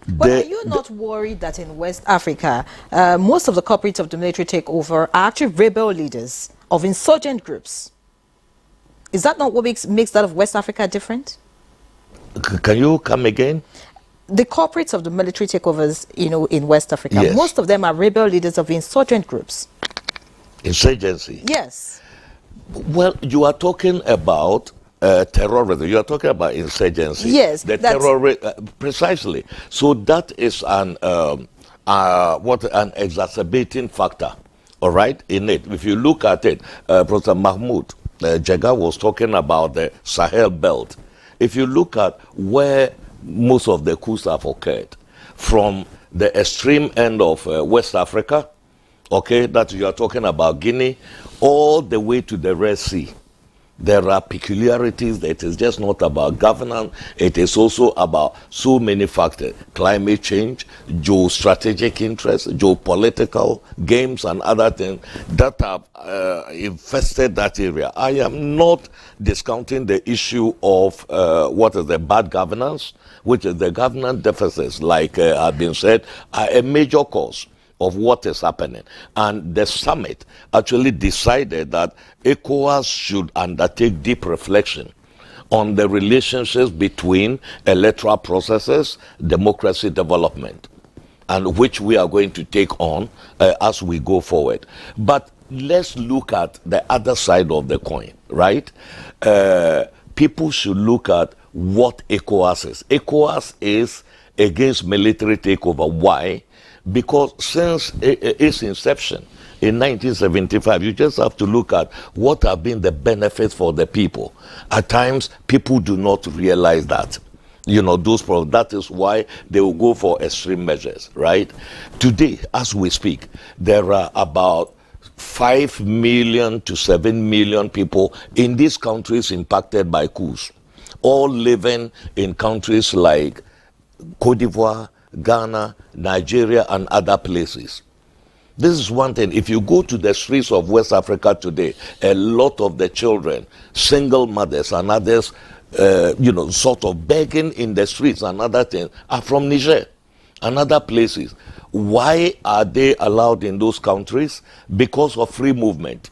But are you not worried that in West Africa, most of the culprits of the military takeover are actually rebel leaders of insurgent groups? Is that not what makes that of West Africa different? Can you come again? The culprits of the military takeovers, in West Africa, yes. Most of them are rebel leaders of insurgent groups. Insurgency? Yes. Well, you are talking about terrorism. You are talking about insurgency. Yes, the terrorism precisely. So that is an exacerbating factor. All right, in it. If you look at it, Professor Mahmoud Jega was talking about the Sahel belt. If you look at where most of the coups have occurred, from the extreme end of West Africa, okay, that you are talking about Guinea, all the way to the Red Sea. There are peculiarities. It is just not about governance. It is also about so many factors. Climate change, geostrategic interests, geopolitical games and other things that have infested that area. I am not discounting the issue of what is the bad governance, which is the governance deficits, like have been said, are a major cause of what is happening. And the summit actually decided that ECOWAS should undertake deep reflection on the relationships between electoral processes, democracy development, and which we are going to take on as we go forward. But let's look at the other side of the coin, right? People should look at what ECOWAS is. ECOWAS is against military takeover. Why? Because since its inception in 1975, you just have to look at what have been the benefits for the people. At times, people do not realize that. Those problems. That is why they will go for extreme measures, right? Today, as we speak, there are about 5 million to 7 million people in these countries impacted by coups, all living in countries like Cote d'Ivoire, Ghana, Nigeria, and other places. This is one thing. If you go to the streets of West Africa today, a lot of the children, single mothers and others, sort of begging in the streets and other things, are from Niger and other places. Why are they allowed in those countries? Because of free movement.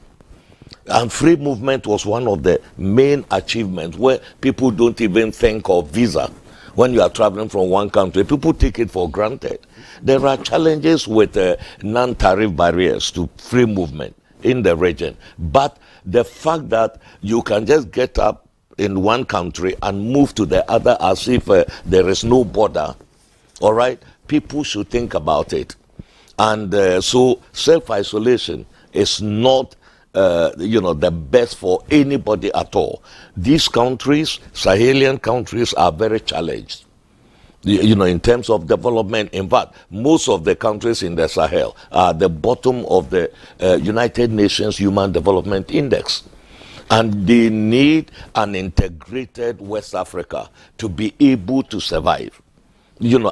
And free movement was one of the main achievements where people don't even think of visa. When you are traveling from one country, people take it for granted. There are challenges with non-tariff barriers to free movement in the region. But the fact that you can just get up in one country and move to the other as if there is no border, all right, people should think about it. And so self-isolation is not the best for anybody at all. These countries, Sahelian countries, are very challenged. In terms of development. In fact, most of the countries in the Sahel are at the bottom of the United Nations Human Development Index. And they need an integrated West Africa to be able to survive,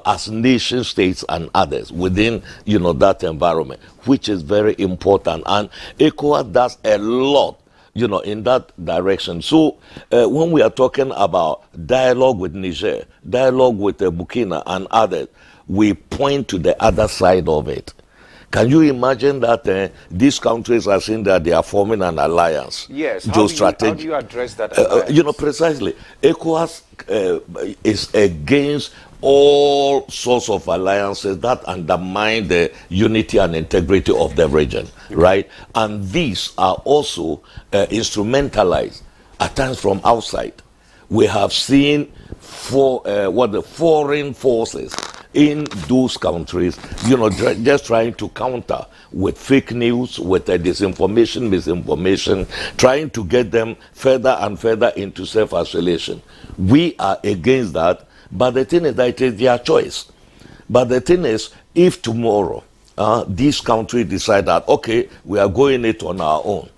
as nation states and others within, that environment, which is very important. And ECOWAS does a lot in that direction. So when we are talking about dialogue with Niger, dialogue with Burkina and others, we point to the other side of it. Can you imagine that these countries are saying that they are forming an alliance? Yes. How do you address that alliance? Precisely. ECOWAS is against all sorts of alliances that undermine the unity and integrity of the region, right? And these are also instrumentalized at times from outside. We have seen the foreign forces in those countries, just trying to counter with fake news, with disinformation, misinformation, trying to get them further and further into self-isolation. We are against that. But the thing is that it is their choice. But the thing is, if tomorrow these countries decide that, okay, we are going it on our own,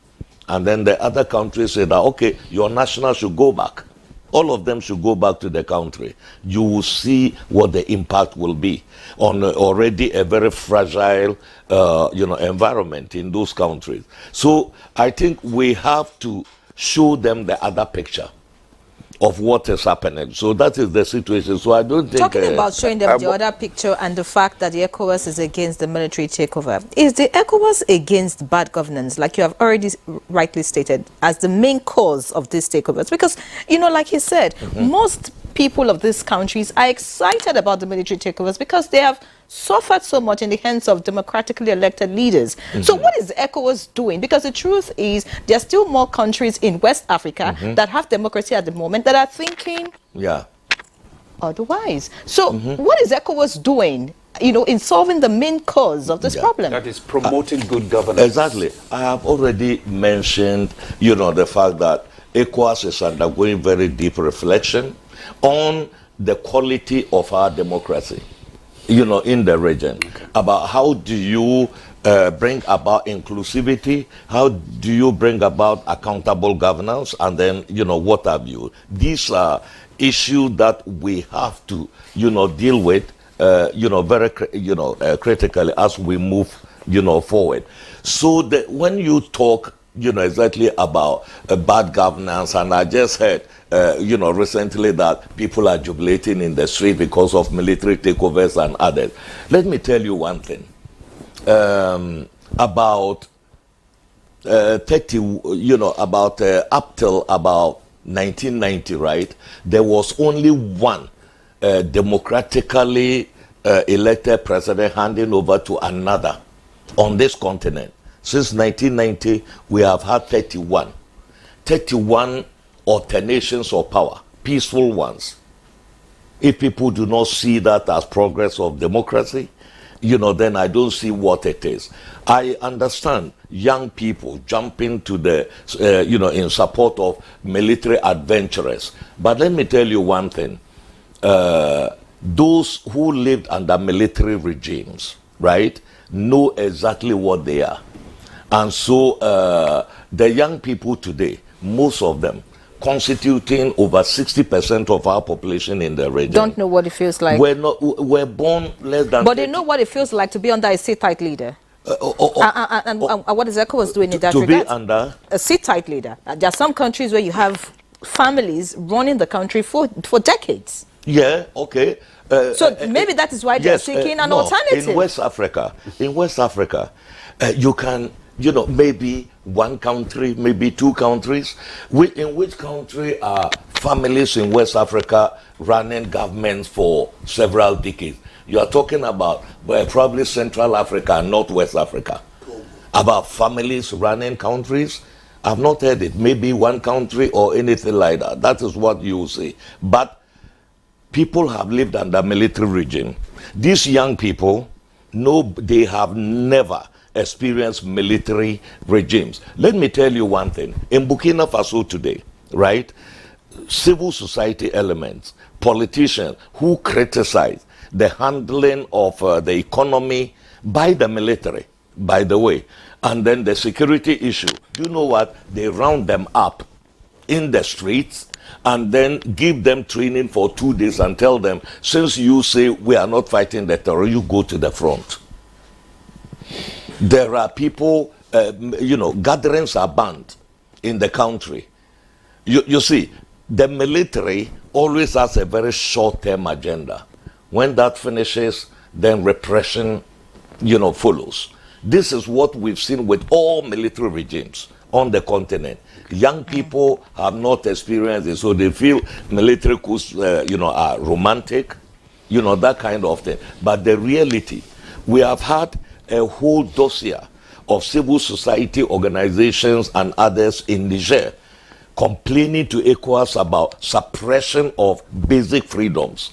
and then the other countries say that, okay, your nationals should go back. All of them should go back to the country. You will see what the impact will be on already a very fragile, environment in those countries. So I think we have to show them the other picture of what is happening. So that is the situation. So I don't think... Talking about showing them the other picture and the fact that the ECOWAS is against the military takeover, is the ECOWAS against bad governance, like you have already rightly stated, as the main cause of these takeovers? Because, like he said, most people of these countries are excited about the military takeovers because they have suffered so much in the hands of democratically elected leaders. So what is ECOWAS doing? Because the truth is there are still more countries in West Africa that have democracy at the moment that are thinking otherwise. So what is ECOWAS doing, in solving the main cause of this problem? That is promoting good governance. Exactly. I have already mentioned, the fact that ECOWAS is undergoing very deep reflection on the quality of our democracy, in the region, about how do you bring about inclusivity, how do you bring about accountable governance, and then, what have you. These are issues that we have to, deal with, very, critically as we move, forward. So that when you talk, exactly about bad governance, and I just heard, recently that people are jubilating in the street because of military takeovers and others. Let me tell you one thing. About 30, up till about 1990, right? There was only one democratically elected president handing over to another on this continent. Since 1990, we have had 31 alternations of power, peaceful ones. If people do not see that as progress of democracy, then I don't see what it is. I understand young people jumping to the, in support of military adventurers. But let me tell you one thing. Those who lived under military regimes, right, know exactly what they are. And so the young people today, most of them, constituting over 60% of our population in the region, don't know what it feels like. We're born less than... But they know what it feels like to be under a sit-tight leader. And what is ECOWAS doing in that regard? To be under? A sit-tight leader. There are some countries where you have families running the country for decades. Yeah, okay. So maybe that is why they're seeking an alternative. In West Africa, you can... maybe one country, maybe two countries. In which country are families in West Africa running governments for several decades? You are talking about probably Central Africa and not West Africa. About families running countries? I've not heard it. Maybe one country or anything like that. That is what you will see. But people have lived under military regime. These young people, they have never experienced military regimes. Let me tell you one thing. In Burkina Faso today, right, civil society elements, politicians who criticize the handling of the economy by the military, by the way, and then the security issue, you know what? They round them up in the streets and then give them training for 2 days and tell them, since you say we are not fighting the terror, you go to the front. There are people, gatherings are banned in the country. You see, the military always has a very short-term agenda. When that finishes, then repression, follows. This is what we've seen with all military regimes on the continent. Young people have not experienced it, so they feel military coups, are romantic, that kind of thing. But the reality, we have had a whole dossier of civil society organizations and others in Niger complaining to ECOWAS about suppression of basic freedoms.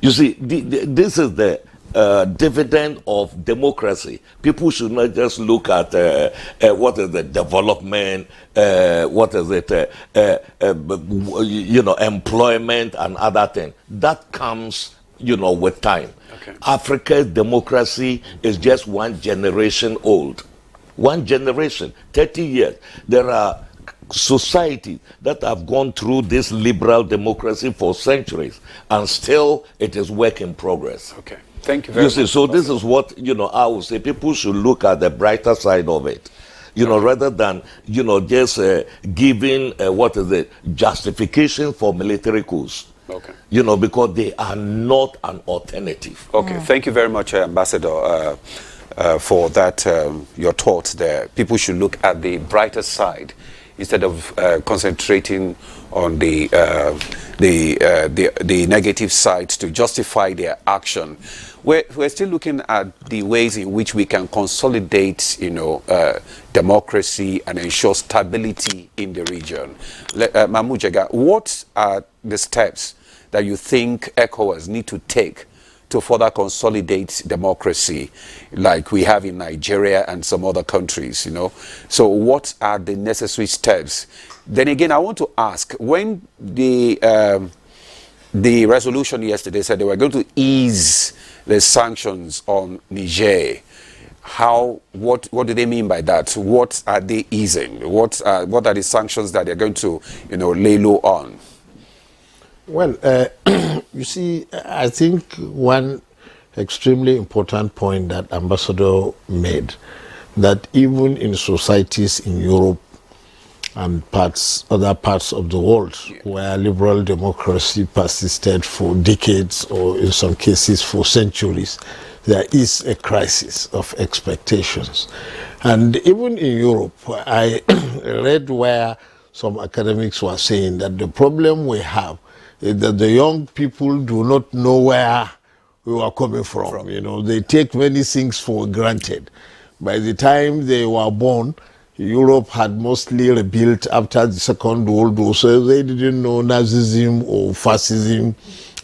You see, this is the dividend of democracy. People should not just look at what is the development, employment and other things. That comes, with time. Okay. Africa's democracy is just one generation old. One generation, 30 years. There are societies that have gone through this liberal democracy for centuries, and still it is work in progress. Okay. Thank you very much. So this is what, I would say people should look at the brighter side of it, rather than, just giving, justification for military coups. Okay. Because they are not an alternative. Okay. Thank you very much, Ambassador, for that, your thoughts there. People should look at the brighter side instead of concentrating on the negative side to justify their action. We're still looking at the ways in which we can consolidate, democracy and ensure stability in the region. Mahmoud Jega, what are the steps that you think ECOWAS need to take to further consolidate democracy like we have in Nigeria and some other countries, So what are the necessary steps? Then again, I want to ask, when the resolution yesterday said they were going to ease the sanctions on Niger, what do they mean by that? What are they easing? What are the sanctions that they're going to, lay low on? Well, you see, I think one extremely important point that Ambassador made, that even in societies in Europe and other parts of the world where liberal democracy persisted for decades or in some cases for centuries, there is a crisis of expectations. And even in Europe, I read where some academics were saying that the problem we have is that the young people do not know where we are coming from. They take many things for granted. By the time they were born, Europe had mostly rebuilt after the Second World War, so they didn't know Nazism or fascism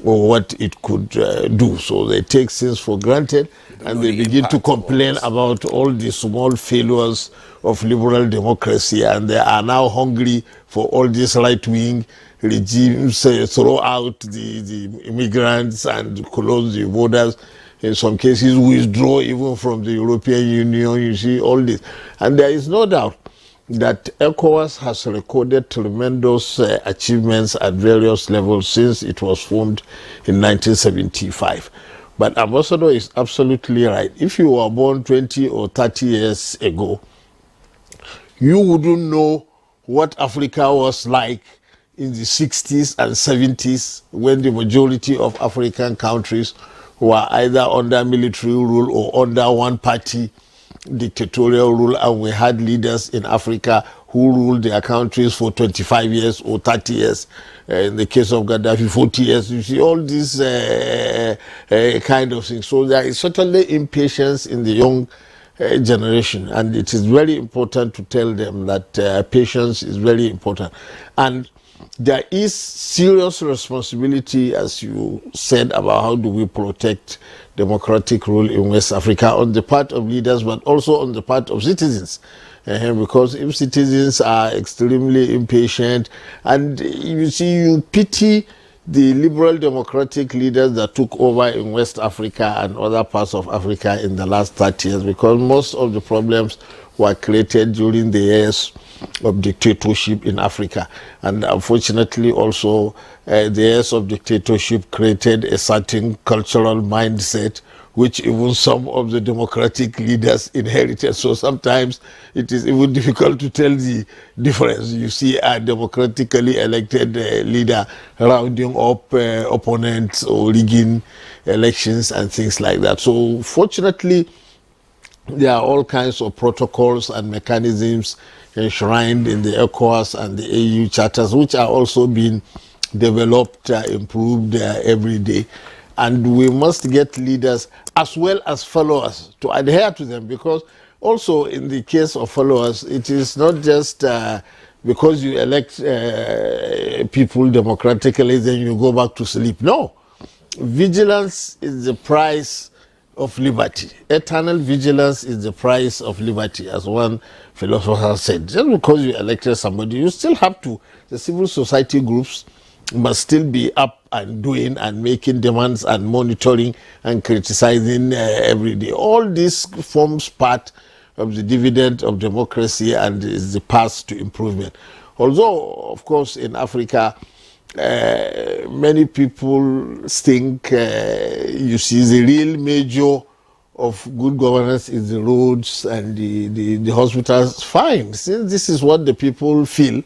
or what it could do. So they take things for granted and they begin to complain about all the small failures of liberal democracy, and they are now hungry for all these right-wing regimes, throw out the immigrants and close the borders. In some cases, withdraw even from the European Union. You see all this. And there is no doubt that ECOWAS has recorded tremendous achievements at various levels since it was formed in 1975. But Ambassador is absolutely right. If you were born 20 or 30 years ago, you wouldn't know what Africa was like in the 60s and 70s, when the majority of African countries were either under military rule or under one-party dictatorial rule, and we had leaders in Africa who ruled their countries for 25 years or 30 years. In the case of Gaddafi, 40 years. You see all these kind of things. So there is certainly impatience in the young generation, and it is very important to tell them that patience is very important. And there is serious responsibility, as you said, about how do we protect democratic rule in West Africa on the part of leaders, but also on the part of citizens. Because if citizens are extremely impatient, and you see, you pity the liberal democratic leaders that took over in West Africa and other parts of Africa in the last 30 years, because most of the problems were created during the years of dictatorship in Africa. And unfortunately also the years of dictatorship created a certain cultural mindset which even some of the democratic leaders inherited. So sometimes it is even difficult to tell the difference. You see a democratically elected leader rounding up opponents or rigging elections and things like that. So fortunately, there are all kinds of protocols and mechanisms enshrined in the ECOWAS and the AU charters, which are also being developed, improved every day. And we must get leaders as well as followers to adhere to them, because also in the case of followers, it is not just because you elect people democratically, then you go back to sleep. No. Vigilance is the price of liberty. Eternal vigilance is the price of liberty, as one philosopher said. Just because you elected somebody, you still have to, the civil society groups must still be up and doing and making demands and monitoring and criticizing every day. All this forms part of the dividend of democracy and is the path to improvement. Although, of course, in Africa, many people think, you see, the real measure of good governance is the roads and the hospitals. Fine, since this is what the people feel,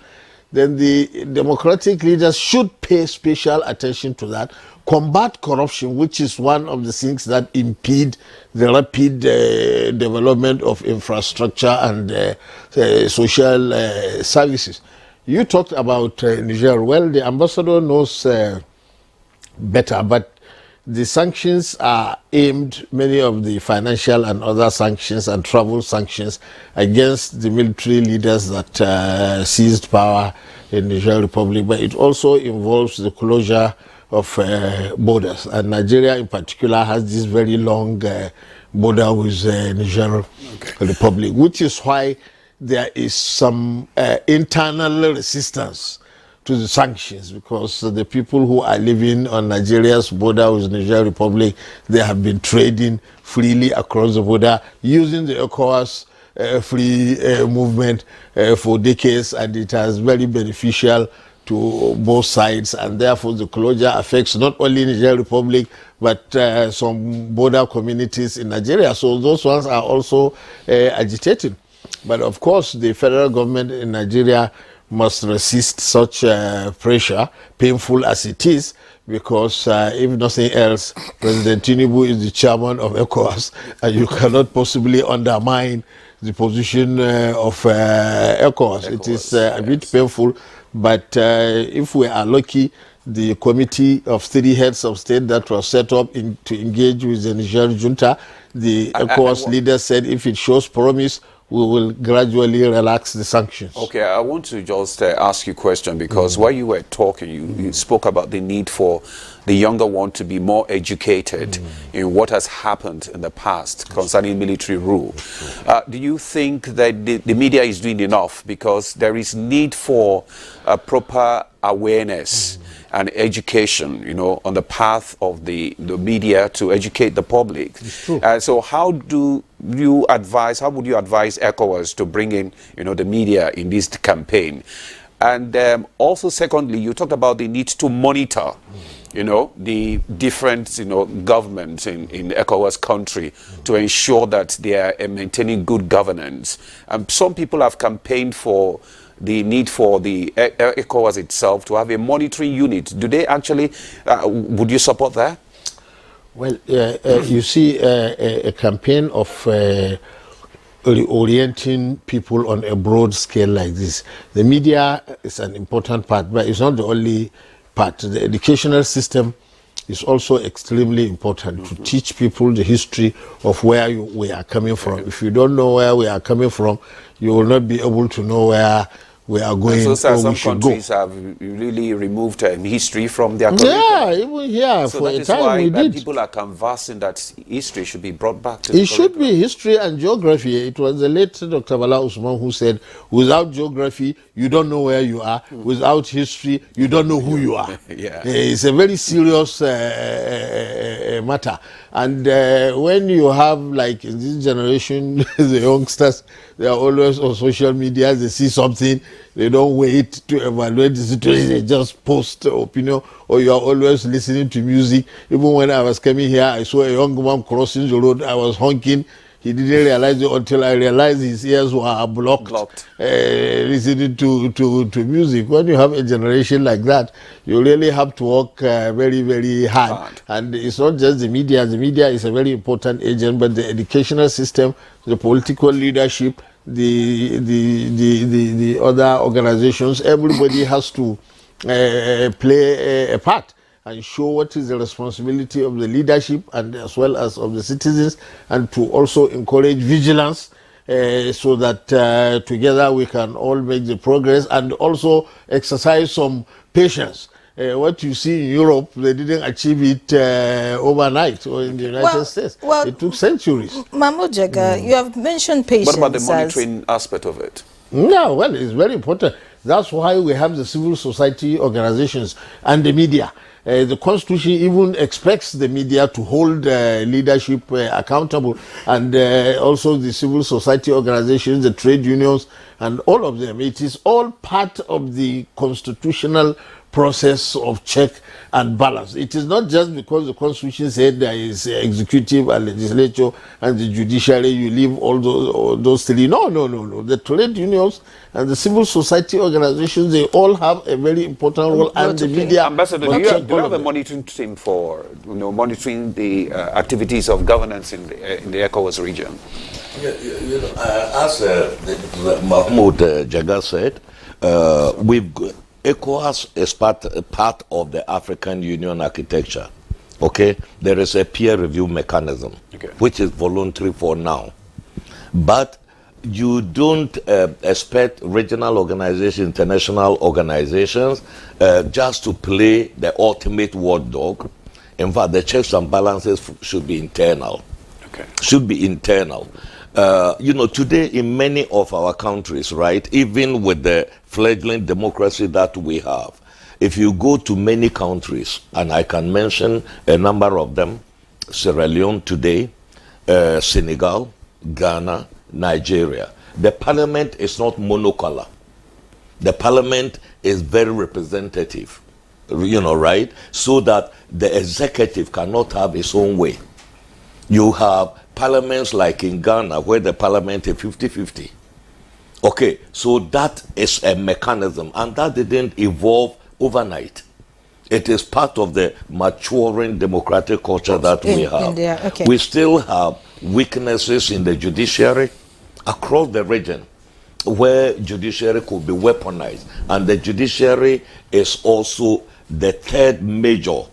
then the democratic leaders should pay special attention to that, combat corruption, which is one of the things that impede the rapid development of infrastructure and social services. You talked about Niger. Well, the ambassador knows better, but the sanctions are aimed, many of the financial and other sanctions and travel sanctions, against the military leaders that seized power in Niger Republic, but it also involves the closure of borders. And Nigeria in particular has this very long border with Niger Republic, which is why there is some internal resistance to the sanctions, because the people who are living on Nigeria's border with Niger Republic, they have been trading freely across the border using the ECOWAS free movement for decades, and it has very beneficial to both sides, and therefore the closure affects not only Niger Republic but some border communities in Nigeria. So those ones are also agitating. But of course, the federal government in Nigeria must resist such pressure, painful as it is, because if nothing else, President Tinubu is the chairman of ECOWAS, and you cannot possibly undermine the position of ECOWAS. It is a bit painful, but if we are lucky, the committee of 3 heads of state that was set up to engage with the Niger junta, the ECOWAS leader said if it shows promise, we will gradually relax the sanctions. Okay, I want to just ask you a question, because while you were talking, you spoke about the need for the younger one to be more educated in what has happened in the past concerning military rule. Do you think that the media is doing enough? Because there is need for a proper awareness and education, you know, on the path of the media to educate the public. So how would you advise ECOWAS to bring in, you know, the media in this campaign? And also, secondly, you talked about the need to monitor, you know, the different, you know, governments in ECOWAS country to ensure that they are maintaining good governance. Some people have campaigned for the need for the ECOWAS itself to have a monitoring unit. Do they actually, would you support that? Well, you see, a campaign of reorienting people on a broad scale like this, the media is an important part, but it's not the only part. The educational system is also extremely important to teach people the history of where we are coming from. If you don't know where we are coming from, you will not be able to know where we are going, and so or some we should countries go. have really removed history from their curriculum. Yeah, even here, So for that a is time why we did. people are conversing that history should be brought back to the It should be history and geography. It was the late Dr. Bala Usman who said, without geography, you don't know where you are. Without history, you don't know who you are. Yeah. It's a very serious matter. And when you have, like in this generation, the youngsters, they are always on social media, they see something, they don't wait to evaluate the situation, they just post opinion, or you are always listening to music. Even when I was coming here, I saw a young man crossing the road, I was honking. He didn't realize it until I realized his ears were blocked. Listening to music. When you have a generation like that, you really have to work very, very hard. And it's not just the media. The media is a very important agent, but the educational system, the political leadership, the other organizations, everybody has to play a part and show what is the responsibility of the leadership and as well as of the citizens, and to also encourage vigilance so that together we can all make the progress, and also exercise some patience. What you see in Europe, they didn't achieve it overnight, or in the United States. It took centuries. Mahmoud Jega, you have mentioned patience. What about the monitoring aspect of it? Yeah, well, it's very important. That's why we have the civil society organizations and the media. The Constitution even expects the media to hold leadership accountable, and also the civil society organizations, the trade unions, and all of them. It is all part of the constitutional process of check and balance. It is not just because the Constitution said there is executive and legislature and the judiciary, you leave all those three. No. The trade unions and the civil society organizations, they all have a very important role, and the media. Ambassador, do you have a monitoring team for monitoring the activities of governance in the ECOWAS region? As Mahmoud Jega said, ECOWAS is part of the African Union architecture. Okay, there is a peer review mechanism, which is voluntary for now, but you don't expect regional organizations, international organizations, just to play the ultimate watchdog. In fact, the checks and balances should be internal. Should be internal. Today in many of our countries, right, even with the fledgling democracy that we have, if you go to many countries, and I can mention a number of them, Sierra Leone today, Senegal, Ghana, Nigeria, the parliament is not monocolor. The parliament is very representative, right? So that the executive cannot have its own way. You have parliaments like in Ghana, where the parliament is 50-50. Okay, so that is a mechanism, and that didn't evolve overnight. It is part of the maturing democratic culture that we have. We still have weaknesses in the judiciary across the region, where judiciary could be weaponized, and the judiciary is also the third major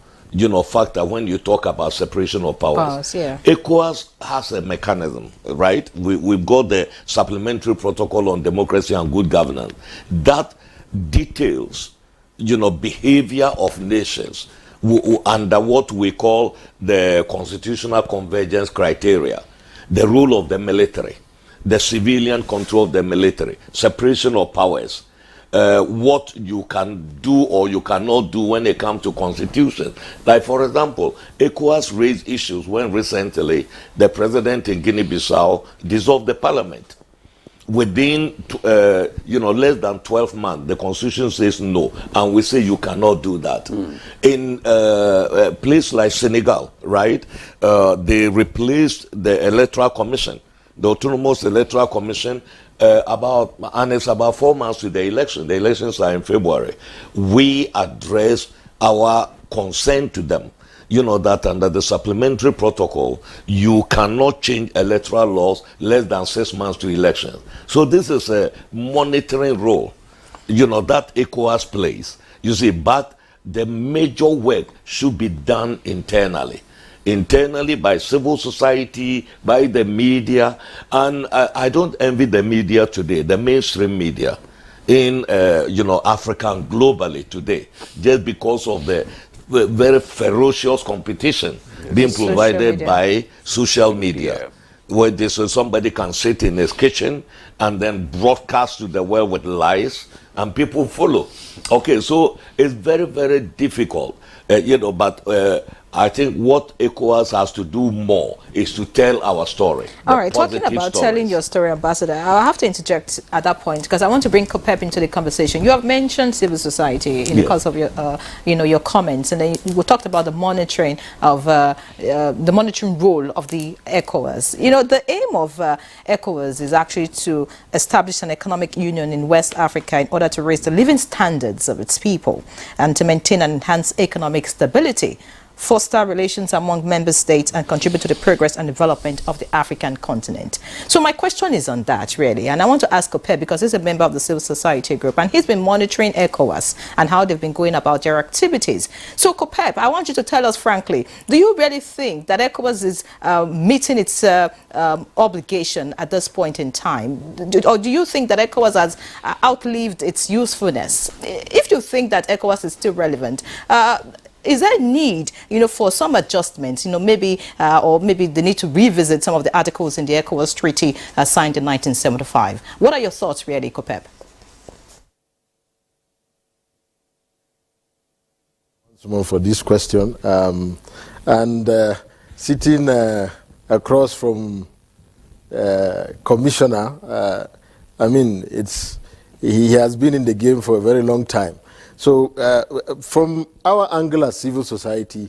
factor when you talk about separation of powers. ECOWAS has a mechanism, right? We've got the supplementary protocol on democracy and good governance that details, behavior of nations under what we call the constitutional convergence criteria, the role of the military, the civilian control of the military, separation of powers, what you can do or you cannot do when it comes to constitution. Like, for example, ECOWAS raised issues when recently the president in Guinea-Bissau dissolved the parliament. Within, less than 12 months, the constitution says no, and we say you cannot do that. In a place like Senegal, right, they replaced the electoral commission, the autonomous electoral commission, and it's about 4 months to the election. The elections are in February. We address our concern to them, that under the supplementary protocol, you cannot change electoral laws less than 6 months to elections. So this is a monitoring role, that ECOWAS plays. You see, but the major work should be done internally by civil society, by the media. And I don't envy the media today, the mainstream media. in, Africa and globally today, just because of the very ferocious competition being provided by social media. Where this, somebody can sit in his kitchen and then broadcast to the world with lies, and people follow. Okay, so it's very, very difficult, but I think what ECOWAS has to do more is to tell our story. All right, talking about telling your story, Ambassador, I'll have to interject at that point because I want to bring COPEP into the conversation. You have mentioned civil society in the course of your, your comments, and then we talked about the monitoring of the monitoring role of the ECOWAS. The aim of ECOWAS is actually to establish an economic union in West Africa in order to raise the living standards of its people and to maintain and enhance economic stability, foster relations among member states, and contribute to the progress and development of the African continent. So my question is on that, really, and I want to ask COPEP because he's a member of the civil society group and he's been monitoring ECOWAS and how they've been going about their activities. So COPEP, I want you to tell us frankly, do you really think that ECOWAS is meeting its obligation at this point in time? Or do you think that ECOWAS has outlived its usefulness? If you think that ECOWAS is still relevant, is there a need, for some adjustments, maybe they need to revisit some of the articles in the ECOWAS Treaty signed in 1975? What are your thoughts, really, COPEP? For this question, sitting across from Commissioner, he has been in the game for a very long time. So from our angle as civil society,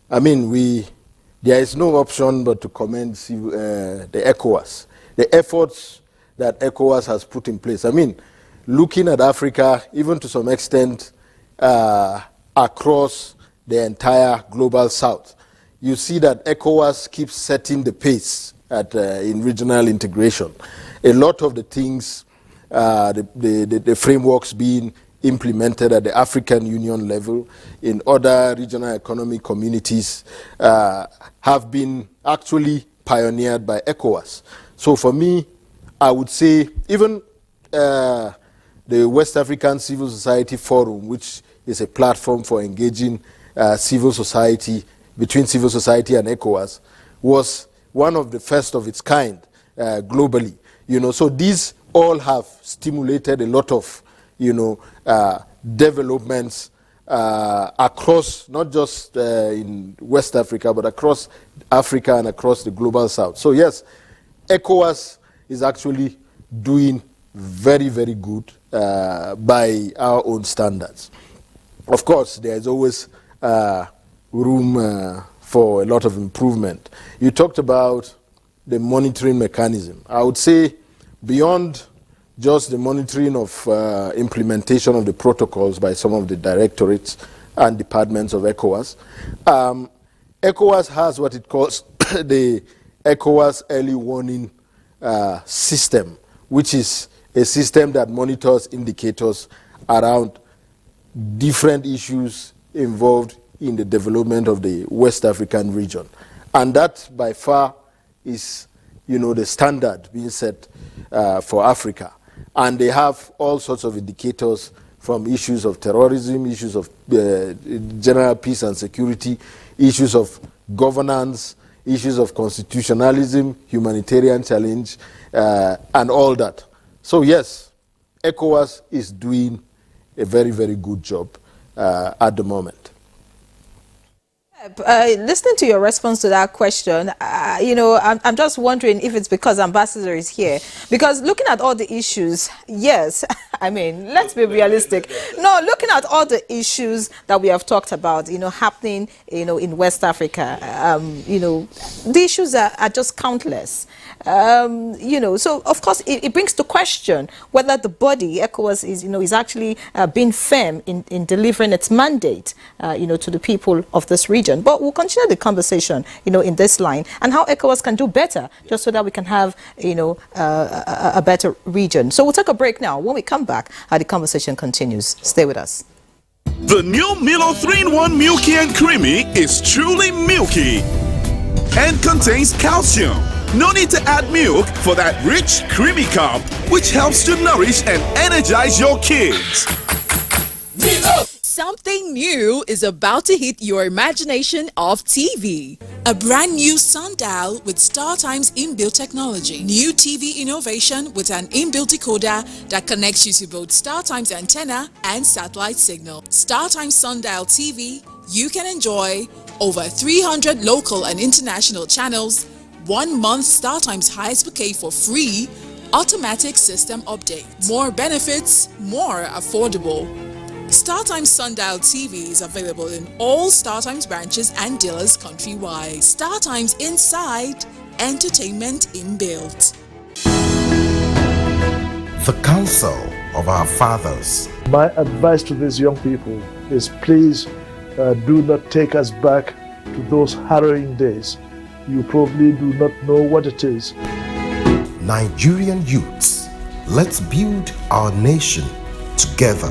there is no option but to commend the ECOWAS, the efforts that ECOWAS has put in place. Looking at Africa, even to some extent across the entire global south, you see that ECOWAS keeps setting the pace in regional integration. A lot of the things, the frameworks being implemented at the African Union level in other regional economic communities have been actually pioneered by ECOWAS. So for me, I would say even the West African Civil Society Forum, which is a platform for engaging civil society, between civil society and ECOWAS, was one of the first of its kind globally. So these all have stimulated a lot of developments across, not just in West Africa, but across Africa and across the global south. So yes, ECOWAS is actually doing very, very good by our own standards. Of course, there is always room for a lot of improvement. You talked about the monitoring mechanism. I would say beyond just the monitoring of implementation of the protocols by some of the directorates and departments of ECOWAS. ECOWAS has what it calls the ECOWAS Early Warning System, which is a system that monitors indicators around different issues involved in the development of the West African region. And that by far is, the standard being set for Africa. And they have all sorts of indicators from issues of terrorism, issues of general peace and security, issues of governance, issues of constitutionalism, humanitarian challenge, and all that. So yes, ECOWAS is doing a very, very good job at the moment. Listening to your response to that question, I'm just wondering if it's because Ambassador is here. Because looking at all the issues, yes, let's be realistic. No, looking at all the issues that we have talked about, happening, in West Africa, the issues are just countless. So of course it brings to question whether the body ECOWAS is actually being firm in delivering its mandate to the people of this region. But we'll continue the conversation in this line and how ECOWAS can do better, just so that we can have a better region. So we'll take a break now. When we come back, the conversation continues. Stay with us. The new Milo 3-in-1 Milky and Creamy is truly milky and contains calcium, No need to add milk for that rich, creamy cup, which helps to nourish and energize your kids. Something new is about to hit your imagination of TV. A brand new sundial with StarTime's inbuilt technology. New TV innovation with an inbuilt decoder that connects you to both StarTime's antenna and satellite signal. StarTimes Sundial TV, you can enjoy over 300 local and international channels, 1 month StarTimes highest bouquet for free, automatic system update. More benefits, more affordable. StarTimes Sundial TV is available in all StarTimes branches and dealers countrywide. StarTimes Inside, entertainment inbuilt. The counsel of our fathers. My advice to these young people is please do not take us back to those harrowing days. You probably do not know what it is. Nigerian youths, let's build our nation together.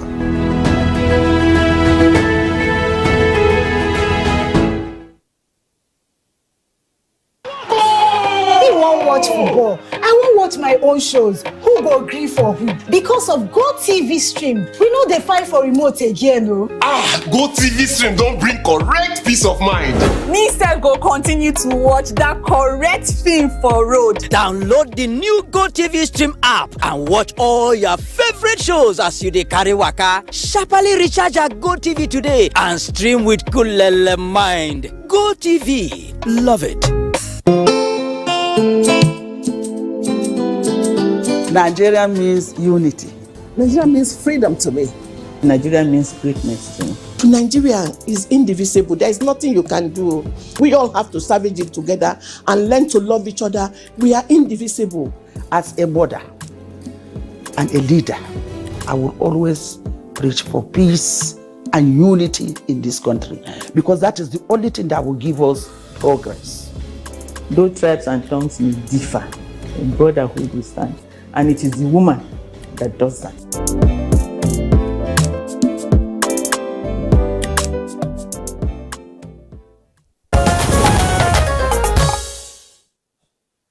Watch football. I won't watch my own shows. Who go agree for who? Because of GoTV Stream, we know they find for remote again, no? GoTV Stream don't bring correct peace of mind. Me instead go continue to watch that correct film for road. Download the new GoTV Stream app and watch all your favorite shows as you dey carry waka. Sharply recharge your GoTV today and stream with cool mind. GoTV, love it. Nigeria means unity. Nigeria means freedom to me. Nigeria means greatness to me. To Nigeria is indivisible. There is nothing you can do. We all have to savage it together and learn to love each other. We are indivisible. As a mother and a leader, I will always preach for peace and unity in this country, because that is the only thing that will give us progress. Though tribes and tongues may differ, in brotherhood we stand. And it is the woman that does that.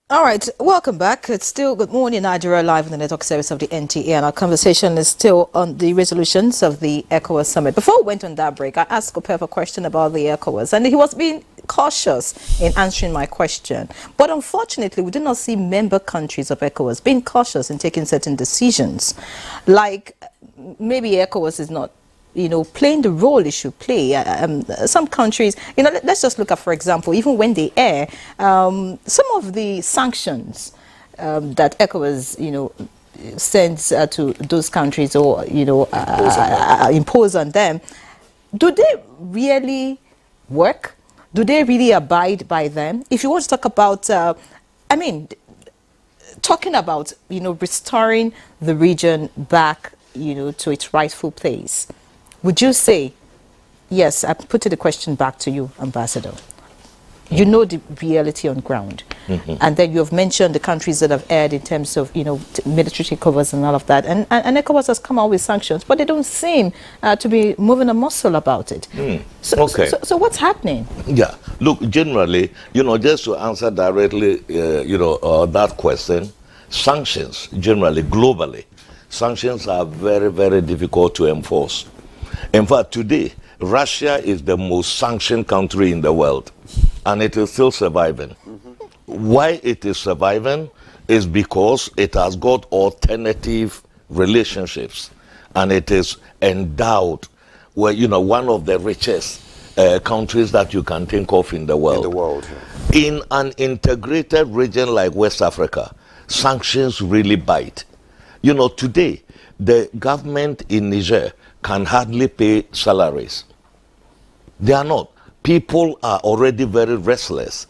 All right, welcome back. It's still Good Morning Nigeria live on the network service of the NTA, and our conversation is still on the resolutions of the ECOWAS summit. Before we went on that break, I asked Kopef a question about the ECOWAS, and he was being cautious in answering my question. But unfortunately, we do not see member countries of ECOWAS being cautious in taking certain decisions. Like maybe ECOWAS is not, playing the role it should play. Some countries, let's just look at, for example, even when they air, some of the sanctions that ECOWAS, sends to those countries or, impose on them, do they really work? Do they really abide by them? If you want to talk about, talking about, restoring the region back, to its rightful place, would you say, yes, I put the question back to you, Ambassador. You know the reality on ground. Mm-hmm. And then you have mentioned the countries that have erred in terms of, military takeovers and all of that. And ECOWAS has come out with sanctions, but they don't seem to be moving a muscle about it. So what's happening? Yeah, look, generally, just to answer directly, that question, sanctions, generally, globally, sanctions are very, very difficult to enforce. In fact, today, Russia is the most sanctioned country in the world, and it is still surviving. Mm-hmm. Why it is surviving is because it has got alternative relationships, and it is endowed with, one of the richest countries that you can think of in the world. Yeah. In an integrated region like West Africa, sanctions really bite. Today, the government in Niger can hardly pay salaries. They are not. People are already very restless.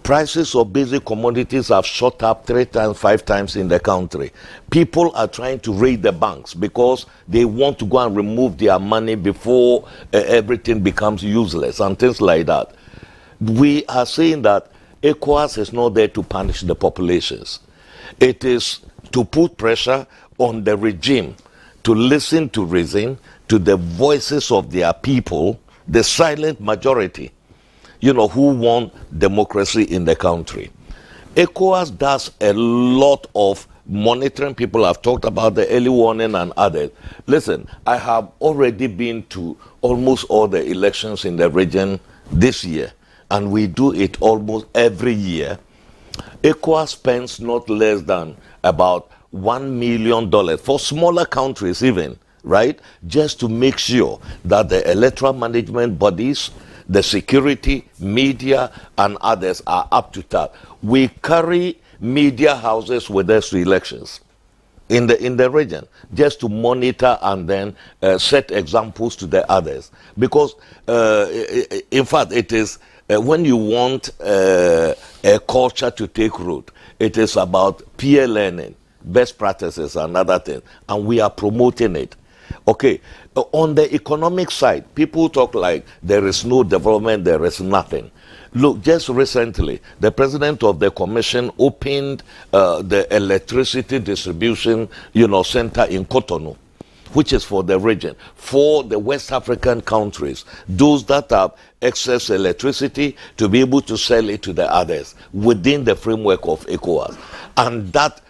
Prices of basic commodities have shot up 3 times, 5 times in the country. People are trying to raid the banks because they want to go and remove their money before everything becomes useless and things like that. We are saying that ECOWAS is not there to punish the populations. It is to put pressure on the regime to listen to reason, to the voices of their people, the silent majority, who want democracy in the country. ECOWAS does a lot of monitoring. People have talked about the early warning and others. Listen, I have already been to almost all the elections in the region this year, and we do it almost every year. ECOWAS spends not less than about $1 million for smaller countries even, right? Just to make sure that the electoral management bodies, the security, media, and others are up to task. We carry media houses with us to elections in the region, just to monitor and then set examples to the others. Because, in fact, it is when you want a culture to take root, it is about peer learning, best practices, and other things, and we are promoting it. Okay, on the economic side, people talk like there is no development, there is nothing. Look, just recently, the president of the commission opened the electricity distribution, center in Cotonou, which is for the region, for the West African countries, those that have excess electricity, to be able to sell it to the others within the framework of ECOWAS. And that,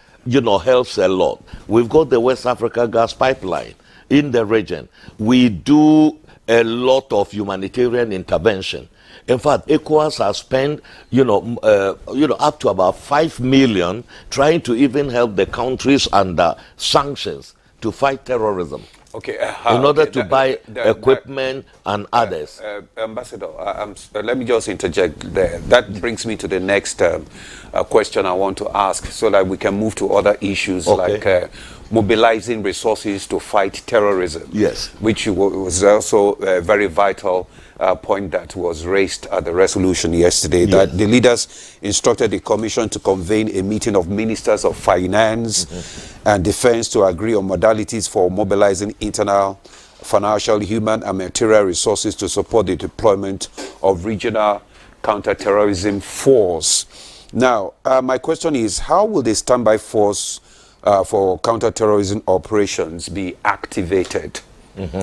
helps a lot. We've got the West Africa gas pipeline in the region. We do a lot of humanitarian intervention. In fact, ECOWAS has spent, up to about 5 million trying to even help the countries under sanctions to fight terrorism. Okay. In order to buy equipment and others. Ambassador, let me just interject there. That brings me to the next question I want to ask, so that we can move to other issues, like mobilizing resources to fight terrorism. Yes. Which was also a very vital point that was raised at the resolution yesterday, that the leaders instructed the commission to convene a meeting of ministers of finance and defense to agree on modalities for mobilizing internal financial, human, and material resources to support the deployment of regional counterterrorism force. Now, my question is, how will the standby force for counterterrorism operations be activated?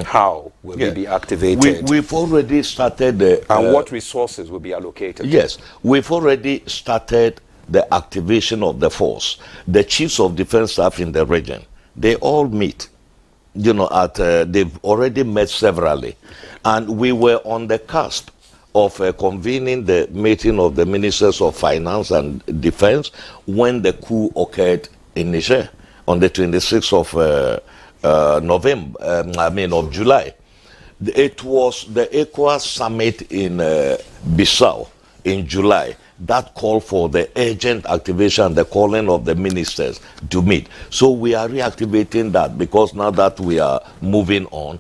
How will it be activated? We've already started and what resources will be allocated? Yes, we've already started the activation of the force. The chiefs of defense staff in the region, they all meet. They've already met severally. And we were on the cusp of convening the meeting of the ministers of finance and defense when the coup occurred in Niger on the 26th of of July. It was the ECOWAS summit in Bissau in July that called for the urgent activation, the calling of the ministers to meet. So we are reactivating that, because now that we are moving on.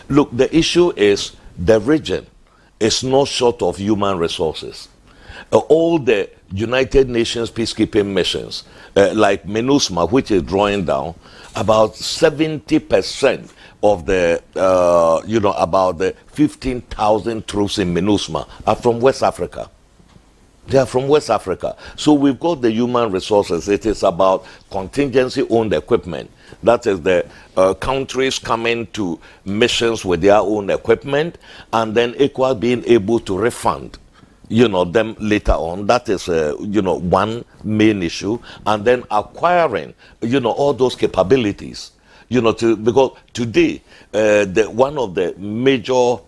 Look, the issue is the region is not short of human resources. All the United Nations peacekeeping missions, like MINUSMA, which is drawing down, about 70% of the, about the 15,000 troops in MINUSMA are from West Africa. They are from West Africa. So we've got the human resources. It is about contingency-owned equipment. That is the countries coming to missions with their own equipment, and then ECOWAS being able to refund them later on. That is, one main issue. And then acquiring, all those capabilities, because today, one of the major,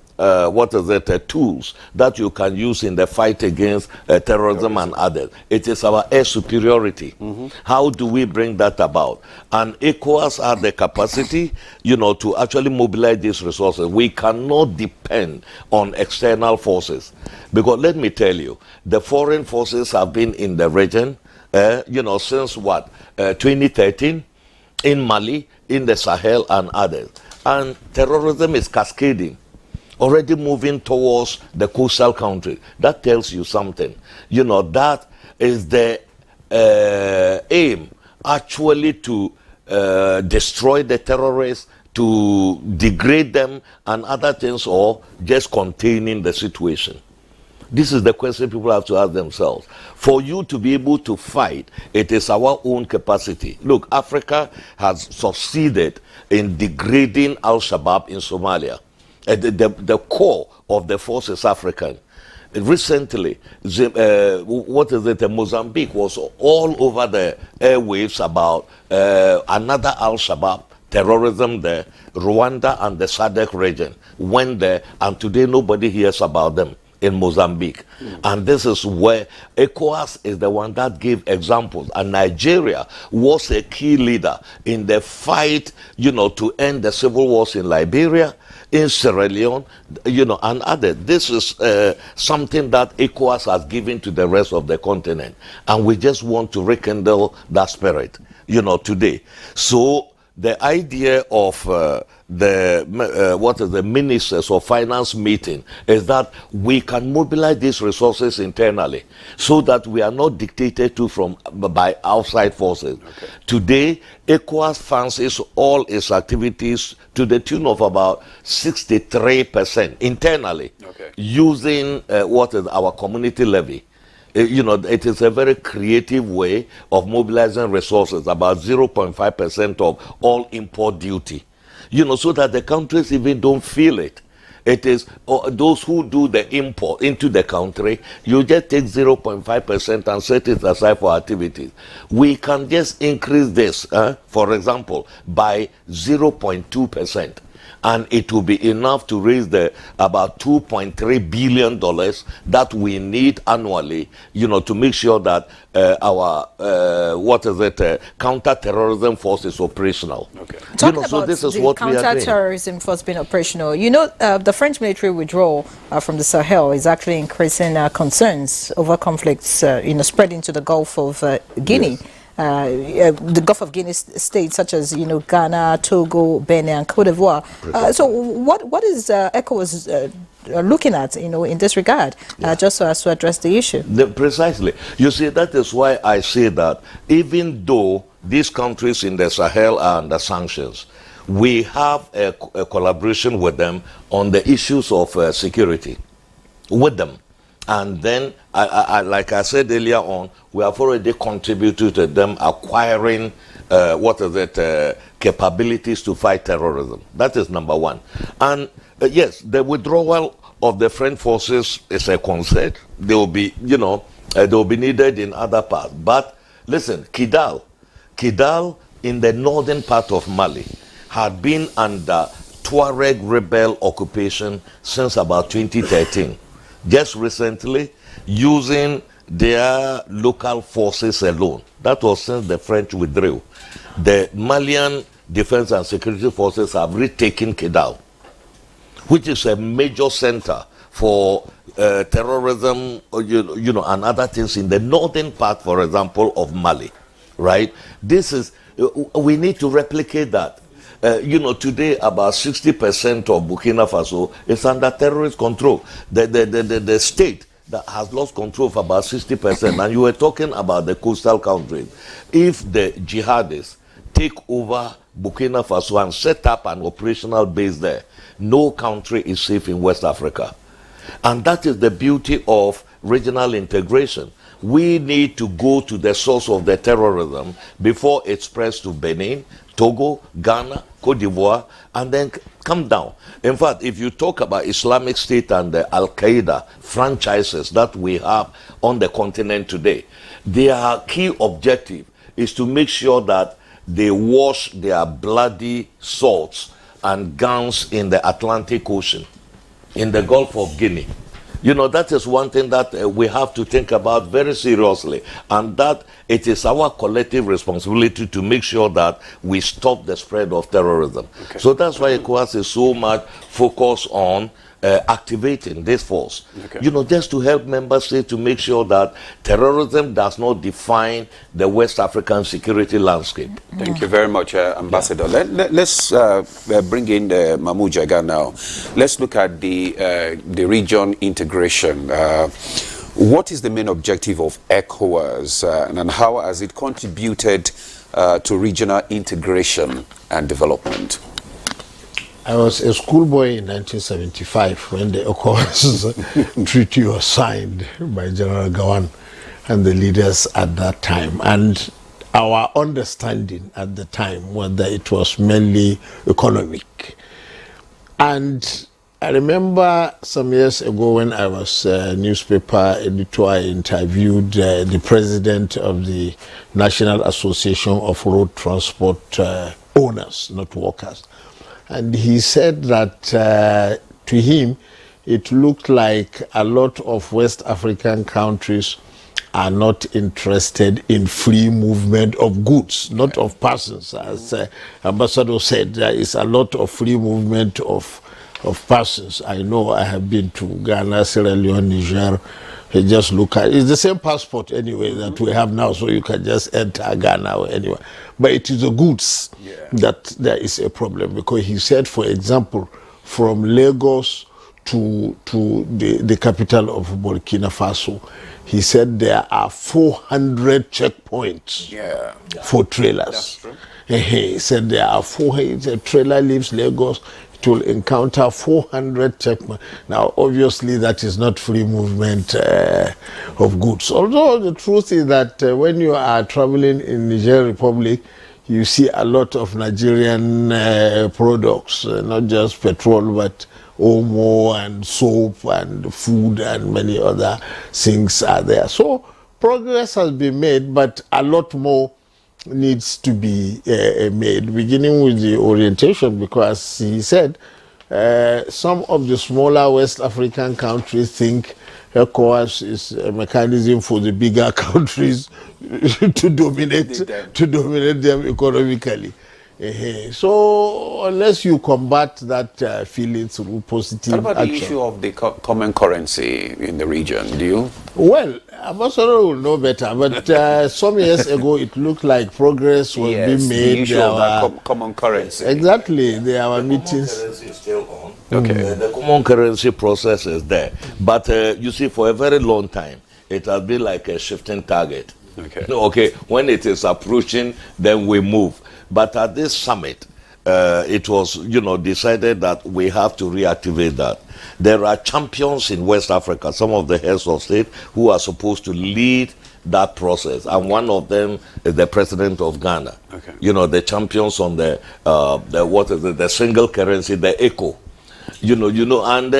tools that you can use in the fight against terrorism and others, it is our air superiority. How do we bring that about? And ECOWAS have the capacity, to actually mobilize these resources. We cannot depend on external forces. Because let me tell you, the foreign forces have been in the region, since 2013, in Mali, in the Sahel, and others. And terrorism is cascading, already moving towards the coastal countries. That tells you something. That is the aim, actually, to destroy the terrorists, to degrade them, and other things, or just containing the situation. This is the question people have to ask themselves. For you to be able to fight, it is our own capacity. Look, Africa has succeeded in degrading Al-Shabaab in Somalia. The core of the force is African. recently, Mozambique was all over the airwaves about another Al-Shabaab terrorism there. Rwanda and the SADC region went there, and today nobody hears about them in Mozambique. And this is where ECOWAS is the one that gave examples. And Nigeria was a key leader in the fight, to end the civil wars in Liberia, in Sierra Leone, and others. This is something that ECOWAS has given to the rest of the continent. And we just want to rekindle that spirit, today. So the idea of the ministers of finance meeting is that we can mobilize these resources internally so that we are not dictated to by outside forces. Okay. Today, ECOWAS funds all its activities to the tune of about 63% internally, using our community levy. It is a very creative way of mobilizing resources, about 0.5% of all import duty, so that the countries even don't feel it. It is those who do the import into the country, you just take 0.5% and set it aside for activities. We can just increase this, for example, by 0.2%. And it will be enough to raise about $2.3 billion that we need annually, to make sure that our counter-terrorism force is operational. Okay. Talking about this is what counter-terrorism force being operational, the French military withdrawal from the Sahel is actually increasing concerns over conflicts, spreading to the Gulf of Guinea. Yes. The Gulf of Guinea states such as Ghana, Togo, Benin, and Cote d'Ivoire. So what is ECOWAS looking at in this regard, just so as to address the issue? Precisely. You see, that is why I say that even though these countries in the Sahel are under sanctions, we have a collaboration with them on the issues of security with them. And then, like I said earlier on, we have already contributed to them acquiring capabilities to fight terrorism. That is number one. And yes, the withdrawal of the French forces is a concern. They will be, they will be needed in other parts. But listen, Kidal in the northern part of Mali had been under Tuareg rebel occupation since about 2013. Just recently, using their local forces alone. That was since the French withdrew. The Malian Defense and Security Forces have retaken Kidal, which is a major center for terrorism, and other things in the northern part, for example, of Mali, right? We need to replicate that. Today about 60% of Burkina Faso is under terrorist control. The state that has lost control of about 60%. And you were talking about the coastal countries. If the jihadists take over Burkina Faso and set up an operational base there, no country is safe in West Africa. And that is the beauty of regional integration. We need to go to the source of the terrorism before it spreads to Benin, Togo, Ghana, Cote d'Ivoire, and then come down. In fact, if you talk about Islamic State and the Al-Qaeda franchises that we have on the continent today, their key objective is to make sure that they wash their bloody swords and guns in the Atlantic Ocean, in the Gulf of Guinea. That is one thing that we have to think about very seriously, and that it is our collective responsibility to make sure that we stop the spread of terrorism. Okay. So that's why ECOWAS is so much focused on activating this force, just to help member states to make sure that terrorism does not define the West African security landscape. Thank you very much, Ambassador. Let's bring in Mahmoud Jaga now. Let's look at the region integration. What is the main objective of ECOWAS, and how has it contributed to regional integration and development? I was a schoolboy in 1975 when the ECOWAS treaty was signed by General Gawan and the leaders at that time. And our understanding at the time was that it was mainly economic. And I remember some years ago when I was a newspaper editor, I interviewed the president of the National Association of Road Transport Owners, not workers. And he said that to him, it looked like a lot of West African countries are not interested in free movement of goods, not of persons. As Ambassador said, there is a lot of free movement of persons. I know I have been to Ghana, Sierra Leone, Niger. You just look at it's the same passport anyway that we have now, so you can just enter Ghana or anywhere. But it is the goods that there is a problem, because he said, for example, from Lagos to the capital of Burkina Faso, he said there are 400 checkpoints for trailers. That's true. He said there are 400. A trailer leaves Lagos, it will encounter 400 checkpoints. Now, obviously, that is not free movement of goods. Although the truth is that when you are traveling in Niger Republic, you see a lot of Nigerian products, not just petrol, but Omo and soap and food and many other things are there. So progress has been made, but a lot more needs to be made, beginning with the orientation, because he said some of the smaller West African countries think ECOWAS is a mechanism for the bigger countries to dominate them economically. So unless you combat that feeling through positive What about action. the issue of the common currency in the region? Do you? Well, Ambassador will know better, but some years ago it looked like progress was being made. The issue of that common currency. Exactly, there were meetings. Is still on. Okay. The common currency process is there, but you see, for a very long time, it has been like a shifting target. Okay. Okay. When it is approaching, then we move. But at this summit, it was, decided that we have to reactivate that. There are champions in West Africa, some of the heads of state, who are supposed to lead that process, and one of them is the president of Ghana. Okay. The champions on the single currency, the ECO. And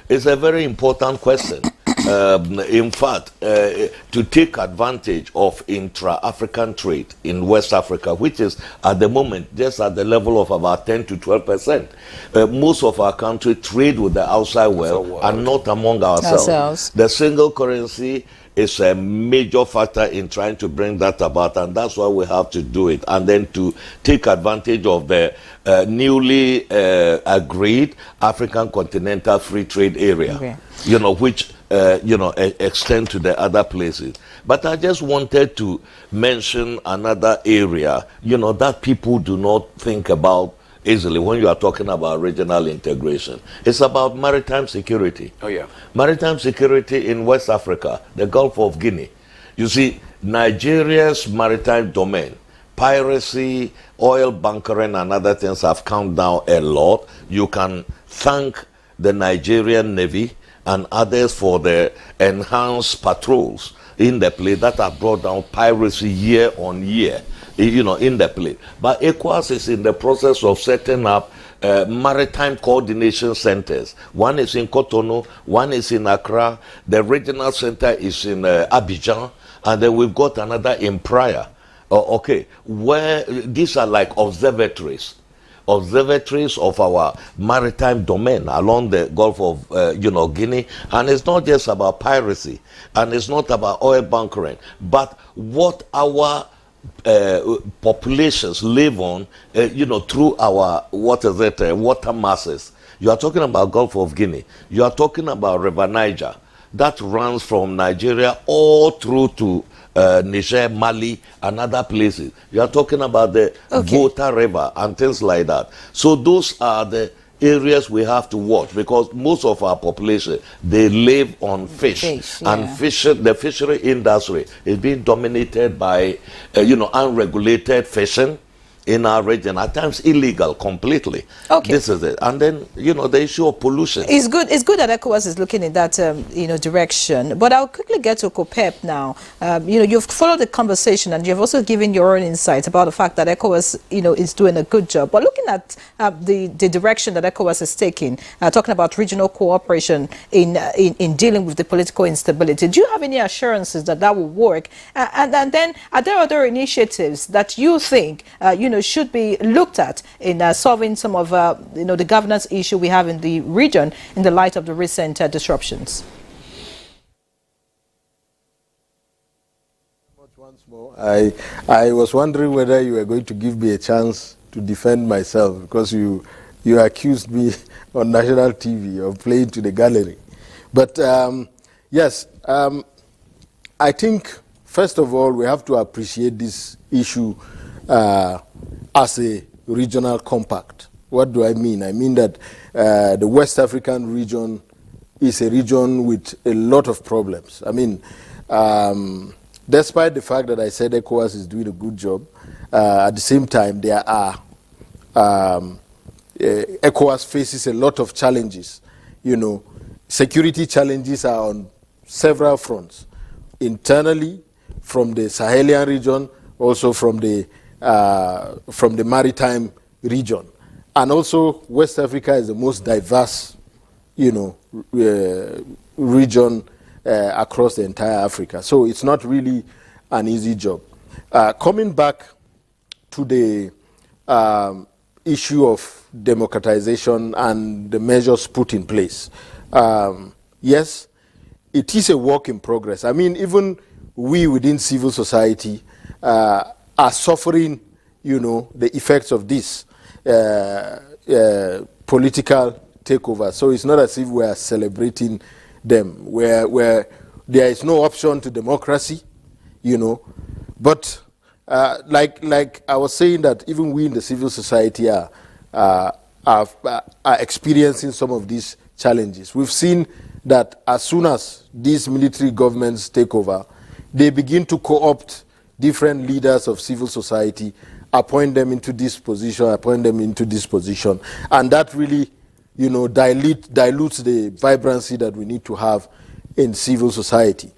it's a very important question. In fact, to take advantage of intra-African trade in West Africa, which is at the moment just at the level of about 10 to 12%. Most of our country trade with the outside world and not among ourselves. The single currency is a major factor in trying to bring that about, and that's why we have to do it. And then to take advantage of the newly agreed African Continental Free Trade Area, which extend to the other places. But I just wanted to mention another area, that people do not think about easily when you are talking about regional integration. It's about maritime security. Oh, yeah. Maritime security in West Africa, the Gulf of Guinea. You see, Nigeria's maritime domain, piracy, oil bunkering, and other things have come down a lot. You can thank the Nigerian Navy and others for the enhanced patrols in the place that have brought down piracy year on year, in the place. But ECOWAS is in the process of setting up maritime coordination centers. One is in Cotonou, one is in Accra, the regional center is in Abuja, and then we've got another in Praia. Where these are like observatories of our maritime domain along the Gulf of Guinea. And it's not just about piracy, and it's not about oil bunkering, but what our populations live on, through our water masses. You are talking about Gulf of Guinea. You are talking about River Niger that runs from Nigeria all through to Niger, Mali, and other places. You are talking about the Volta River and things like that. So those are the areas we have to watch, because most of our population, they live on fish. And the fishery industry is being dominated by unregulated fishing, in our region, at times illegal completely. Okay. This is it. And then, the issue of pollution. It's good that ECOWAS is looking in that, direction. But I'll quickly get to COPEP now. You've followed the conversation and you've also given your own insights about the fact that ECOWAS, is doing a good job. But looking at the direction that ECOWAS is taking, talking about regional cooperation in dealing with the political instability, do you have any assurances that will work? And then, are there other initiatives that you think, should be looked at in solving some of, the governance issue we have in the region in the light of the recent disruptions? Once more, I was wondering whether you were going to give me a chance to defend myself, because you accused me on national TV of playing to the gallery. But yes, I think first of all we have to appreciate this issue as a regional compact. What do I mean? I mean that the West African region is a region with a lot of problems. I mean, despite the fact that I said ECOWAS is doing a good job, at the same time there are ECOWAS faces a lot of challenges. Security challenges are on several fronts. Internally, from the Sahelian region, also from the maritime region. And also, West Africa is the most diverse, region across the entire Africa. So it's not really an easy job. Coming back to the issue of democratization and the measures put in place, yes, it is a work in progress. I mean, even we within civil society are suffering, the effects of this political takeover. So it's not as if we are celebrating them, where there is no option to democracy, But like I was saying, that even we in the civil society are experiencing some of these challenges. We've seen that as soon as these military governments take over, they begin to co-opt different leaders of civil society, appoint them into this position, and that really, dilutes the vibrancy that we need to have in civil society.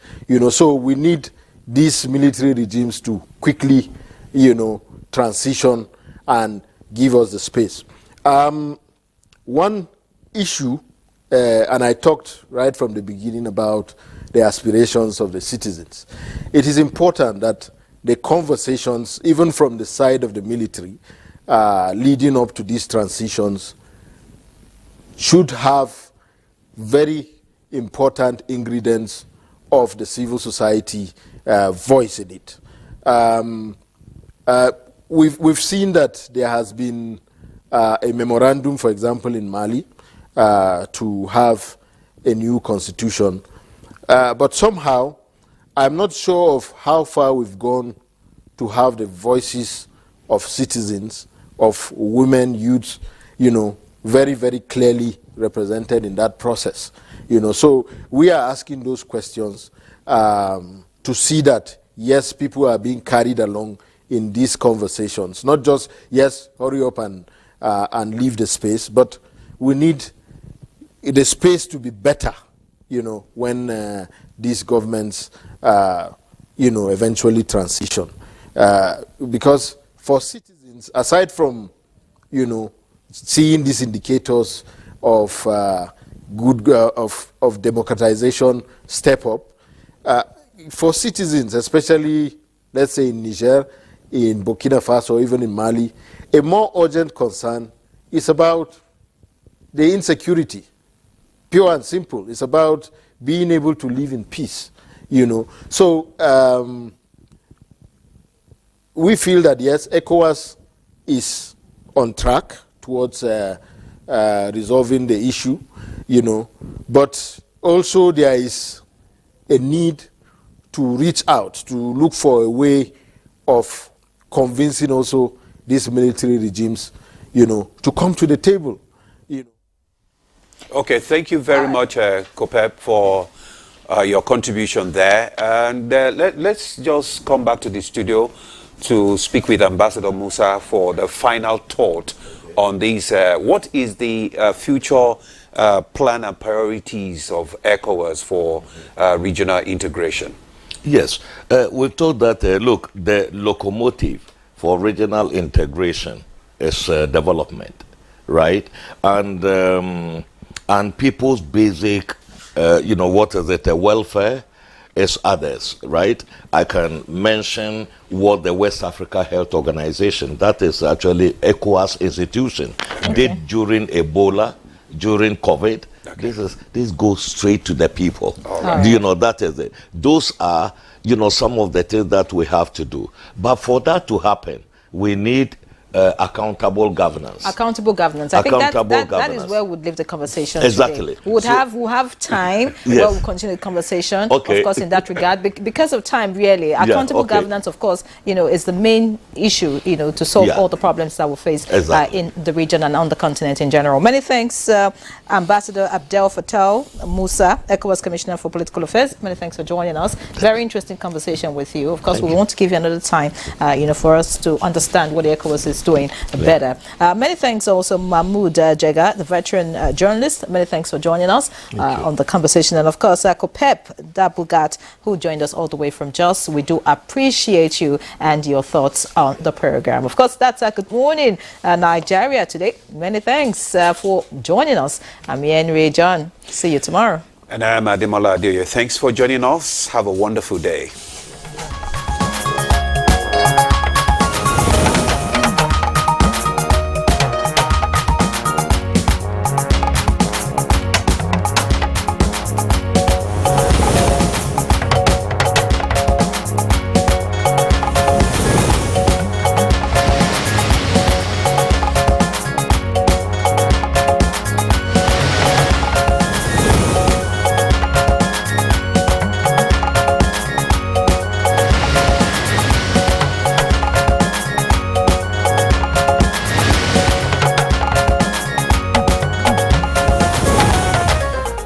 So we need these military regimes to quickly, transition and give us the space. One issue, and I talked right from the beginning about the aspirations of the citizens. It is important that the conversations, even from the side of the military, leading up to these transitions, should have very important ingredients of the civil society voice in it. We've seen that there has been a memorandum, for example, in Mali, to have a new constitution. But somehow, I'm not sure of how far we've gone to have the voices of citizens, of women, youth, very, very clearly represented in that process. So we are asking those questions to see that, yes, people are being carried along in these conversations. Not just, yes, hurry up and leave the space, but we need the space to be better, when these governments, eventually transition. Because for citizens, aside from, seeing these indicators of of democratization step up, for citizens, especially, let's say in Niger, in Burkina Faso, or even in Mali, a more urgent concern is about the insecurity. Pure and simple. It's about being able to live in peace, So we feel that, yes, ECOWAS is on track towards resolving the issue, but also there is a need to reach out, to look for a way of convincing also these military regimes, to come to the table. Okay, thank you very much, COPEP, for your contribution there. And let's just come back to the studio to speak with Ambassador Musa for the final thought on this. What is the future plan and priorities of ECOWAS for regional integration? Yes, we're told that, look, the locomotive for regional integration is development, right? And people's basic, welfare is others, right? I can mention what the West Africa Health Organization, that is actually ECOWAS institution, did during Ebola, during COVID. This goes straight to the people. That is it. Those are, some of the things that we have to do. But for that to happen, we need accountable governance. Accountable governance. I think that is where we'd leave the conversation. Exactly. Today. We'll have time where we'll continue the conversation. Okay. Of course, in that regard, because of time, really, accountable governance, of course, is the main issue, to solve all the problems that we face in the region and on the continent in general. Many thanks, Ambassador Abdel Fattah Musa, ECOWAS Commissioner for Political Affairs. Many thanks for joining us. Very interesting conversation with you. Of course, we want to give you another time, for us to understand what the ECOWAS is doing better. Many thanks also Mahmoud Jega, the veteran journalist. Many thanks for joining us on the conversation. And of course, Kopep Dabugat, who joined us all the way from Jos. We do appreciate you and your thoughts on the program. Of course, that's a Good Morning Nigeria today. Many thanks for joining us. I'm Henry John. See you tomorrow. And I'm Ademola Adeoye. Thanks for joining us. Have a wonderful day.